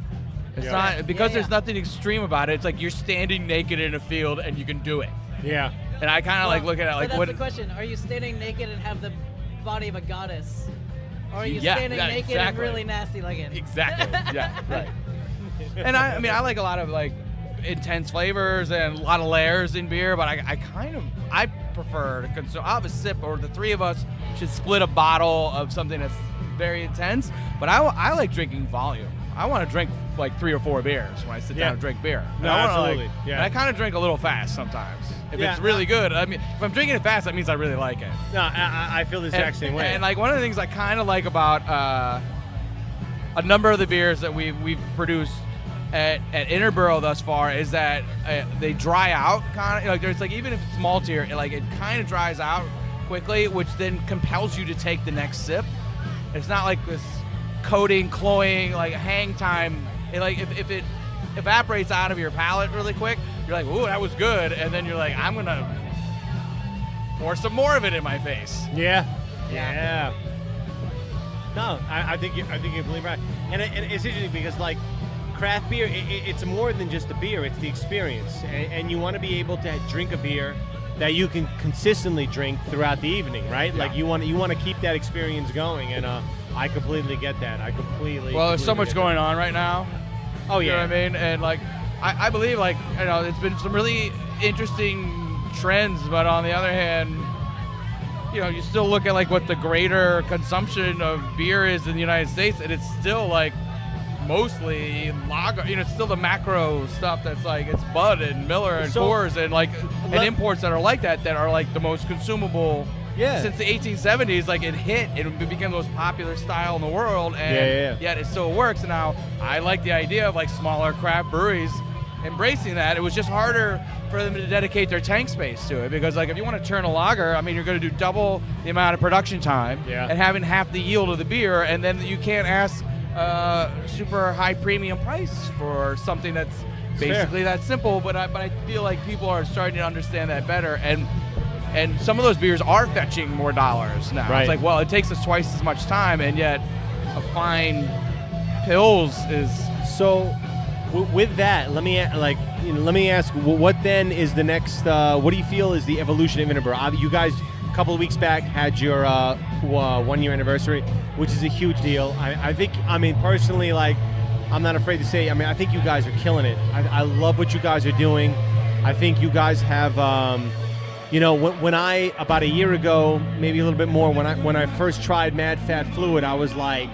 It's not because there's nothing extreme about it. It's like you're standing naked in a field and you can do it. Yeah. And I kind of like look at it like, that's the question. Are you standing naked and have the body of a goddess? Or are you standing naked and really nasty looking? Exactly. Yeah. Right. And I mean, I like a lot of like intense flavors and a lot of layers in beer, but I prefer to consume. I'll have a sip, or the three of us should split a bottle of something that's very intense. But I like drinking volume. I want to drink like 3 or 4 beers when I sit down and drink beer. No, absolutely. And I kind of drink a little fast sometimes. If it's really good, I mean, if I'm drinking it fast, that means I really like it. No, I feel the exact same way. And like one of the things I kind of like about a number of the beers that we've produced at Interboro thus far is that they dry out kind of, like there's like, even if it's maltier, it kind of dries out quickly, which then compels you to take the next sip. It's not like this coating, cloying, like hang time And like if it evaporates out of your palate really quick, you're like, ooh, that was good, and then you're like, I'm gonna pour some more of it in my face. Yeah. No, I think you're completely right, and it's interesting because like craft beer, it's more than just the beer; it's the experience, and you want to be able to drink a beer that you can consistently drink throughout the evening, right? Yeah. Like you want to keep that experience going, and I completely get that. Well, there's so much going on right now. Oh yeah, you know what I mean, and like I believe like it's been some really interesting trends, but on the other hand, you still look at like what the greater consumption of beer is in the United States, and it's still like mostly lager. It's still the macro stuff that's like it's Bud and Miller and Coors and like and imports that are like that are like the most consumable. Yeah. Since the 1870s, like it hit, it became the most popular style in the world, and yet it still works. And now I like the idea of like smaller craft breweries embracing that. It was just harder for them to dedicate their tank space to it, because like if you want to turn a lager, I mean, you're going to do double the amount of production time and having half the yield of the beer, and then you can't ask super high premium price for something that's basically that simple. But I feel like people are starting to understand that better, and some of those beers are fetching more dollars now. Right. It's like, well, it takes us twice as much time, and yet a fine Pils is so. With that, let me ask, what then is the next? What do you feel is the evolution of Interboro? You guys, a couple of weeks back, had your 1 year anniversary, which is a huge deal. I think, personally, like, I'm not afraid to say, I think you guys are killing it. I love what you guys are doing. I think you guys have, when I about a year ago, maybe a little bit more, when I first tried Mad Fat Fluid, I was like,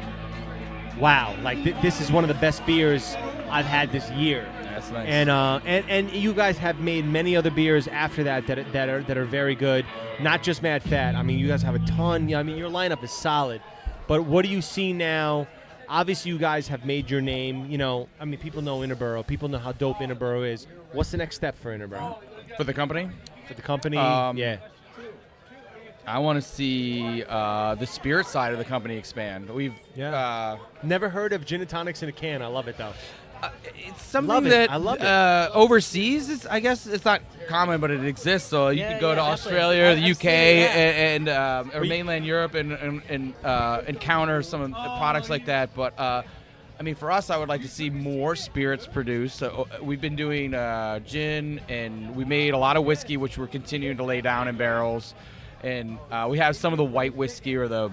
wow, like this is one of the best beers I've had this year. That's nice. And you guys have made many other beers after that are very good. Not just Mad Fat. You guys have a ton. Your lineup is solid. But what do you see now? Obviously, you guys have made your name. People know Interboro. People know how dope Interboro is. What's the next step for Interboro? For the company? For the company, yeah. I want to see the spirit side of the company expand. We've never heard of gin and tonics in a can. I love it though. It's something that overseas, I guess it's not common, but it exists. So you could go to Australia, the UK, and or mainland Europe and encounter some of the products like that. But for us, I would like to see more spirits produced. So we've been doing gin, and we made a lot of whiskey, which we're continuing to lay down in barrels. And we have some of the white whiskey or the,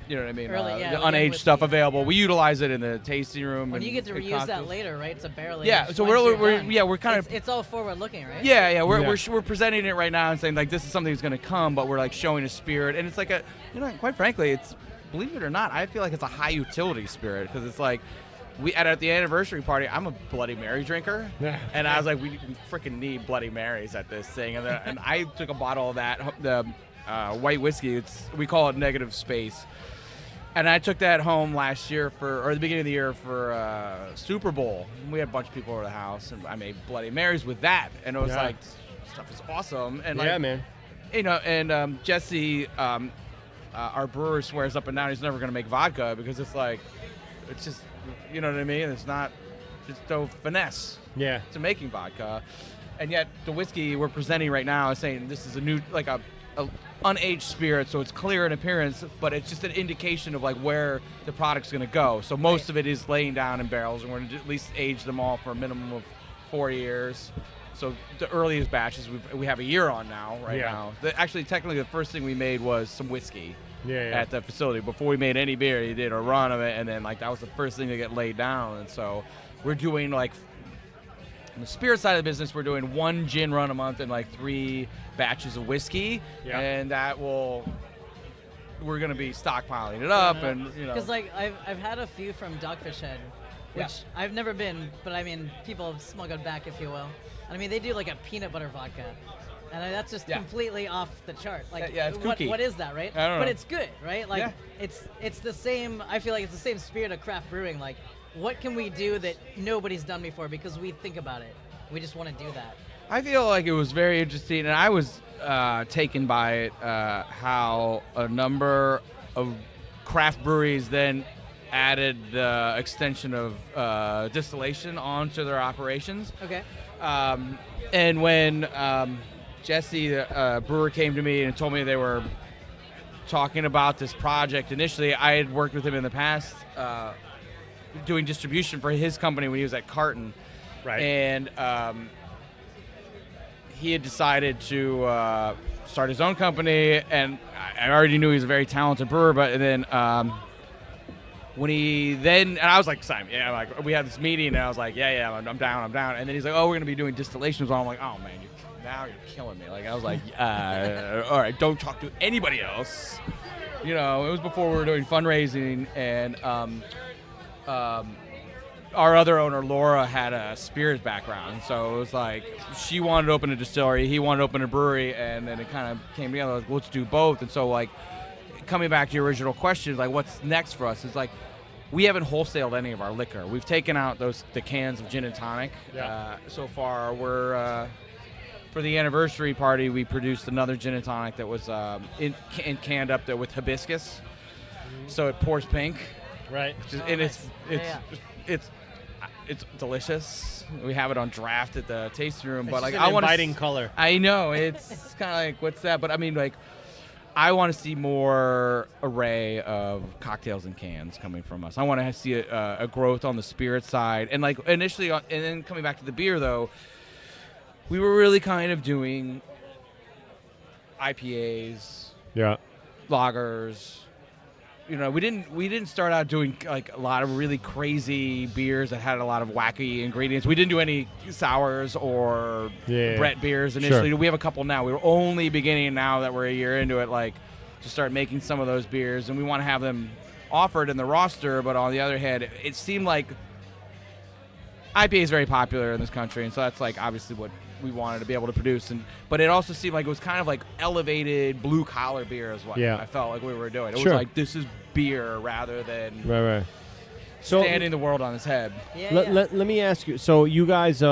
the unaged stuff available. We utilize it in the tasting room. And you get to reuse that later, right? It's a barrel aged. Yeah, so we're kind of. It's all forward looking, right? Yeah. We're presenting it right now and saying like this is something that's going to come, but we're like showing a spirit, and it's like quite frankly, it's, believe it or not, I feel like it's a high utility spirit, because it's like. At the anniversary party, I'm a Bloody Mary drinker, and I was like, we freaking need Bloody Marys at this thing, and I took a bottle of that, the white whiskey. We call it Negative Space, and I took that home last year or the beginning of the year for Super Bowl. We had a bunch of people over the house, and I made Bloody Marys with that, and it was like, stuff is awesome, and like, man, and Jesse, our brewer, swears up and down he's never going to make vodka because it's like, it's just. You know what I mean? It's not just no finesse to making vodka. And yet the whiskey we're presenting right now is saying this is a new, like a unaged spirit, so it's clear in appearance, but it's just an indication of like where the product's going to go. So most of it is laying down in barrels, and we're going to at least age them all for a minimum of 4 years. So the earliest batches we have a year on now, now. Actually, technically, the first thing we made was some whiskey. At the facility. Before we made any beer, you did a run of it, and then like that was the first thing to get laid down. And so we're doing like on the spirit side of the business, we're doing 1 gin run a month and like 3 batches of whiskey, and we're going to be stockpiling it up, and because like I've had a few from Dogfish Head, which I've never been, but people have smuggled back, if you will. And they do like a peanut butter vodka. And that's just completely off the chart. Like, it's kooky. What is that, right? I don't know. But it's good, right? Like, it's the same. I feel like it's the same spirit of craft brewing. Like, what can we do that nobody's done before? Because we think about it. We just want to do that. I feel like it was very interesting, and I was taken by it. How a number of craft breweries then added the extension of distillation onto their operations. Okay. And when Jesse, the brewer, came to me and told me they were talking about this project initially, I had worked with him in the past doing distribution for his company when he was at Carton. Right. And he had decided to start his own company, and I already knew he was a very talented brewer, but then when he then, and I was like, Simon, yeah, like we had this meeting, and I was like, yeah, I'm down. And then he's like, oh, we're going to be doing distillations. I'm like, oh, man, now you're killing me. Like, I was like, all right, don't talk to anybody else. You know, it was before we were doing fundraising, and our other owner, Laura, had a spirits background, so it was like she wanted to open a distillery, he wanted to open a brewery, and then it kind of came together, like, let's do both. And so, like, coming back to your original question, like, what's next for us is, like, we haven't wholesaled any of our liquor. We've taken out the cans of gin and tonic. Yeah. So far, we're for the anniversary party, we produced another gin and tonic that was canned up there with hibiscus, so it pours pink. Right. And it's delicious. We have it on draft at the tasting room, but like, I want inviting color. I know, it's kind of like, what's that? But I mean, like, I want to see more array of cocktails and cans coming from us. I want to see a growth on the spirit side, and like initially, and then coming back to the beer though, we were really kind of doing IPAs, lagers. You know, we didn't start out doing like a lot of really crazy beers that had a lot of wacky ingredients. We didn't do any sours or Brett beers initially. Sure. We have a couple now. We were only beginning now that we're a year into it, like, to start making some of those beers, and we want to have them offered in the roster. But on the other hand, it seemed like IPA is very popular in this country, and so that's like obviously what we wanted to be able to produce, but it also seemed like it was kind of like elevated blue collar beer is what I felt like we were doing. It was like, this is beer rather than so standing the world on its head. Let me ask you. So you guys, it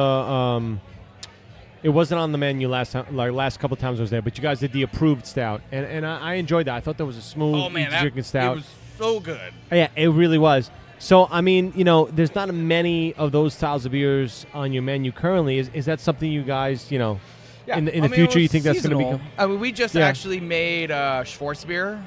wasn't on the menu last couple times I was there, but you guys did the approved stout, and I enjoyed that. I thought that was a smooth, drinking stout. It was so good. Yeah, it really was. So, I mean, you know, there's not many of those styles of beers on your menu currently. Is that something you guys, you know, in the future you think that's going to become? I mean, we just actually made Schwarzbier.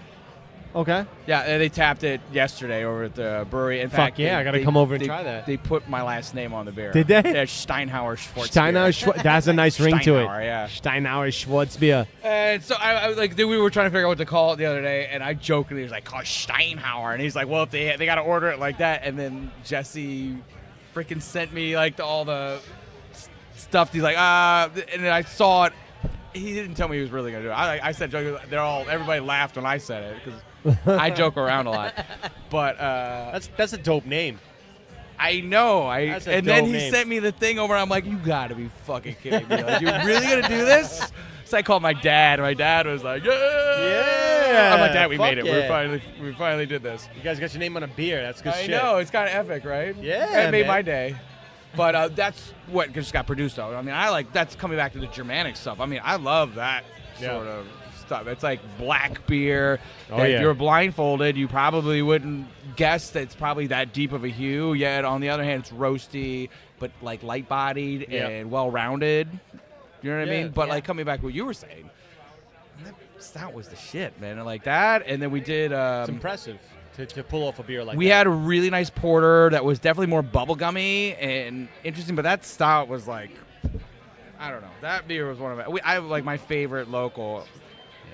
Okay. Yeah, and they tapped it yesterday over at the brewery. In fact, I got to come over and try that. They put my last name on the beer. Did they? Yeah, Steinhauer Schwarzbier. That's a nice ring to it. Yeah. Steinhauer Schwarzbier. And so I like, we were trying to figure out what to call it the other day, and I jokingly was like, call it Steinhauer. And he's like, well, if they got to order it like that. And then Jesse freaking sent me like all the stuff. He's like, and then I saw it. He didn't tell me he was really going to do it. I said, everybody laughed when I said it because I joke around a lot, but that's a dope name. I know. And then he sent me the thing over. And I'm like, you gotta be fucking kidding me! Like, you're really gonna do this? So I called my dad. My dad was like, yeah. I'm like, Dad, we made it. Yeah. We finally did this. You guys got your name on a beer. That's good shit. I know. It's kind of epic, right? Yeah, it made my day. But that's what just got produced though. I mean, that's coming back to the Germanic stuff. I mean, I love that sort of stuff. It's like black beer. If you're blindfolded, you probably wouldn't guess that it's probably that deep of a hue. Yet on the other hand, it's roasty, but like light-bodied and well-rounded. You know what I mean? But like coming back to what you were saying, that stout was the shit, man. And like that, and then we did. It's impressive to pull off a beer like that. We had a really nice porter that was definitely more bubblegummy and interesting, but that stout was like, I don't know. That beer was one of my. I like my favorite local.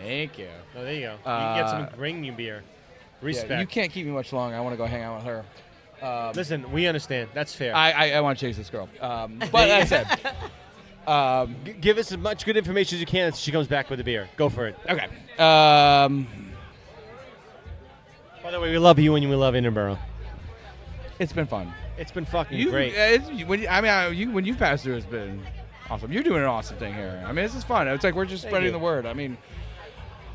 Thank you. Oh, there you go. You can get some bring you beer. Respect. Yeah, you can't keep me much longer. I want to go hang out with her. Listen, we understand. That's fair. I want to chase this girl. But that said, give us as much good information as you can as she comes back with the beer. Go for it. Okay. By the way, we love you and we love Interboro. It's been fun. It's been fucking great. When you pass through, it's been awesome. You're doing an awesome thing here. I mean, this is fun. It's like we're just spreading the word. I mean,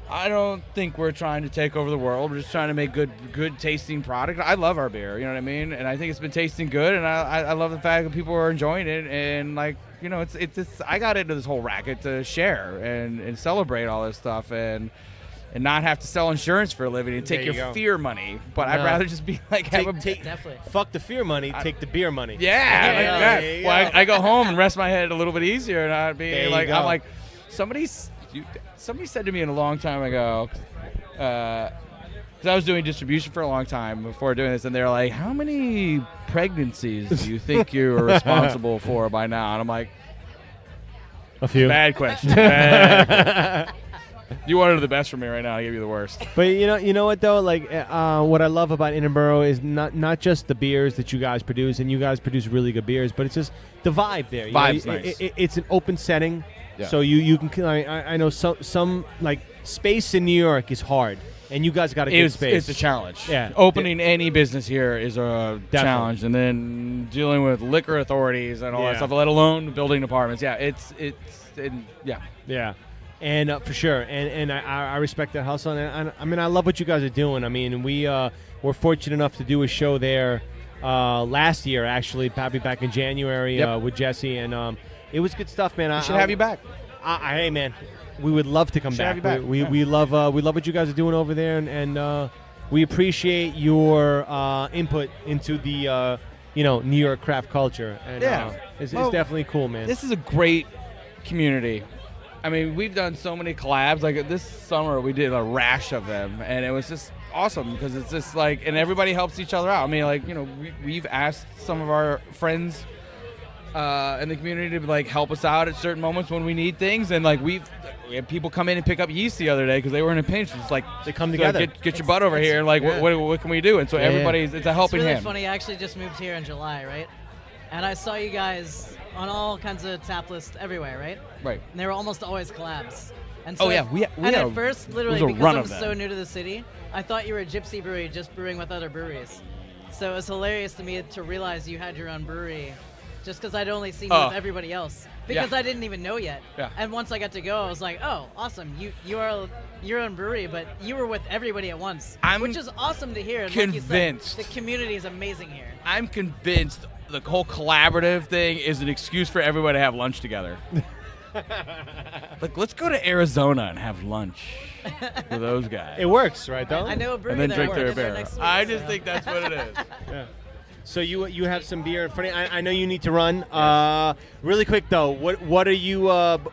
I don't think we're trying to take over the world. We're just trying to make good tasting product. I love our beer, you know what I mean? And I think it's been tasting good, and I love the fact that people are enjoying it. And like, you know, it's I got into this whole racket to share and celebrate all this stuff. And and not have to sell insurance for a living and take There you your go. fear money. But I'd No. rather just be like, have a Definitely. Fuck the fear money, take the beer money. yeah, like Yeah, that. there you Well, go. I go home and rest my head a little bit easier, and I'd be There you like, go. I'm like, somebody said to me a long time ago, because I was doing distribution for a long time before doing this, and they're like, how many pregnancies do you think you're responsible for by now? And I'm like, A few. bad question. Bad question. You wanted the best from me right now. I give you the worst. But you know what though? Like, what I love about Interboro is not just the beers that you guys produce, and you guys produce really good beers, but it's just the vibe there. You know, Vibe's nice. It's an open setting, Yeah. so you can. I know some like space in New York is hard, and you guys got a good space. It's a challenge. Yeah. Opening any business here is a challenge, and then dealing with liquor authorities and all Yeah. that stuff, let alone building departments. Yeah, yeah. Yeah, and for sure, and I respect that hustle, and I mean I love what you guys are doing. I mean we're fortunate enough to do a show there last year, actually, probably back in January Yep. with Jesse, and it was good stuff, man. We should have you back. Hey, man, we would love to come Should back. have you back. We love what you guys are doing over there, and we appreciate your input into the New York craft culture. And, Yeah. it's Well, definitely cool, man. This is a great community. I mean, we've done so many collabs. Like this summer, we did a rash of them, and it was just awesome because it's just like, and everybody helps each other out. I mean, like, we've asked some of our friends in the community to like help us out at certain moments when we need things, and like we had people come in and pick up yeast the other day because they were in a pinch. It's like They come like, together. Get your butt over here. Like, yeah. what can we do? And so Yeah. everybody's it's a helping It's really hand. funny. I actually just moved here in July, right? And I saw you guys on all kinds of tap lists everywhere, right? Right. And they were almost always collabs. And so Oh, yeah, we and had at a- first, there literally, was a because run I'm of them. so new to the city, I thought you were a gypsy brewery just brewing with other breweries. So it was hilarious to me to realize you had your own brewery, just because I'd only seen you Oh. with everybody else. Because Yeah. I didn't even know yet. Yeah. And once I got to go, I was like, oh, awesome. You are your own brewery, but you were with everybody at once, I'm which is awesome to hear. And convinced. Like you said, the community is amazing here. I'm convinced the whole collaborative thing is an excuse for everybody to have lunch together. Like, let's go to Arizona and have lunch with those guys. It works, right, though? I know a brewery And then that drink we're their in there beer. next week, I just so. think that's what it is. So you have some beer in front of you. I know you need to run. Really quick though, what are you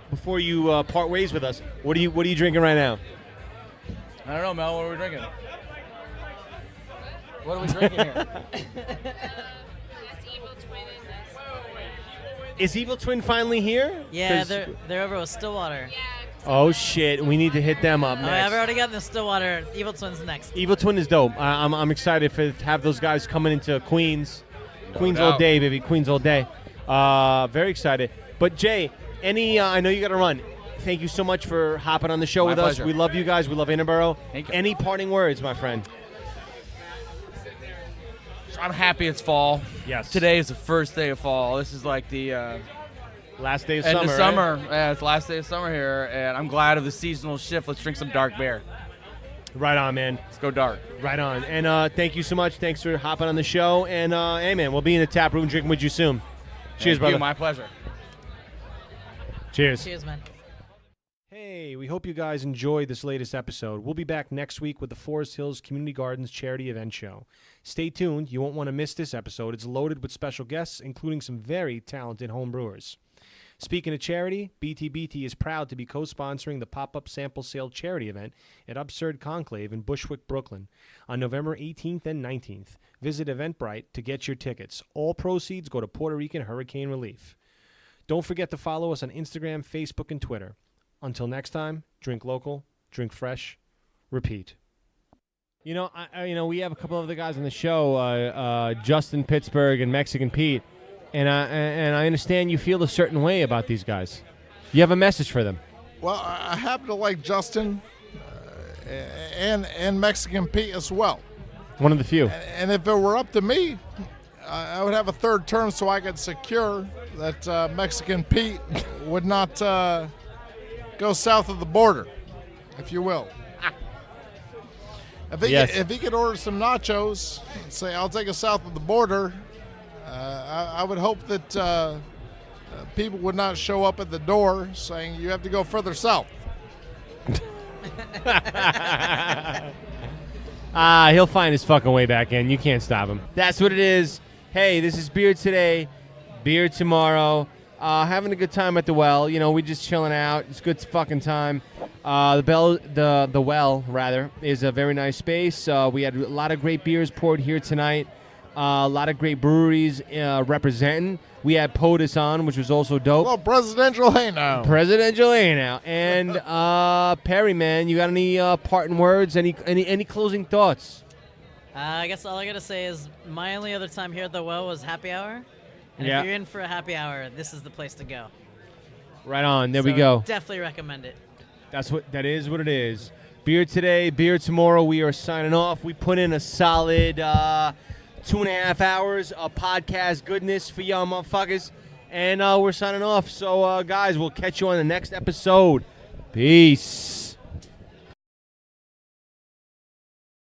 before you part ways with us? What are you drinking right now? I don't know, Mel. What are we drinking? What are we drinking here? Is Evil Twin finally here? Yeah, 'Cause- they're over with Stillwater. Oh shit, we need to hit them up Oh, next. I've already gotten the Stillwater. Evil Twins next. Evil Twin is dope. I'm excited to have those guys coming into Queens. Queens all doubt. day, baby. Queens all day. Very excited. But Jay, I know you got to run. Thank you so much for hopping on the show My with pleasure. us. We love you guys. We love Interboro. Thank you. Any parting words, my friend? I'm happy it's fall. Yes. Today is the first day of fall. This is like the Last day of end summer. of right? summer. Yeah, it's the last day of summer here, and I'm glad of the seasonal shift. Let's drink some dark beer. Right on, man. Let's go dark. Right on. And thank you so much. Thanks for hopping on the show. And hey, man, we'll be in the tap room drinking with you soon. Cheers, Thank brother. you, my pleasure. Cheers. Cheers, man. Hey, we hope you guys enjoyed this latest episode. We'll be back next week with the Forest Hills Community Gardens Charity Event Show. Stay tuned. You won't want to miss this episode. It's loaded with special guests, including some very talented home brewers. Speaking of charity, BTBT is proud to be co-sponsoring the pop-up sample sale charity event at Absurd Conclave in Bushwick, Brooklyn on November 18th and 19th. Visit Eventbrite to get your tickets. All proceeds go to Puerto Rican hurricane relief. Don't forget to follow us on Instagram, Facebook, and Twitter. Until next time, drink local, drink fresh, repeat. You know, we have a couple of the guys on the show, Justin Pittsburgh and Mexican Pete, and I understand you feel a certain way about these guys. You have a message for them. Well, I happen to like Justin and Mexican Pete as well. One of the few. And if it were up to me, I would have a third term so I could secure that Mexican Pete would not go south of the border, if you will. If he could order some nachos and say, I'll take us south of the border, I would hope that people would not show up at the door saying, you have to go further south. He'll find his fucking way back in. You can't stop him. That's what it is. Hey, this is beer today, beer tomorrow. Having a good time at the well. You know, we just chilling out. It's a good fucking time. The well rather is a very nice space. We had a lot of great beers poured here tonight. A lot of great breweries representing. We had POTUS on, which was also dope. Well, Presidential Hey Now. Presidential Hey Now. And Perry, man, you got any parting words? Any closing thoughts? I guess all I gotta say is my only other time here at the well was happy hour. And Yeah. if you're in for a happy hour, this is the place to go. Right on. There we So go. Definitely recommend it. That is what it is. Beer today, beer tomorrow. We are signing off. We put in a solid 2.5 hours of podcast goodness for y'all motherfuckers. And we're signing off. So, guys, we'll catch you on the next episode. Peace.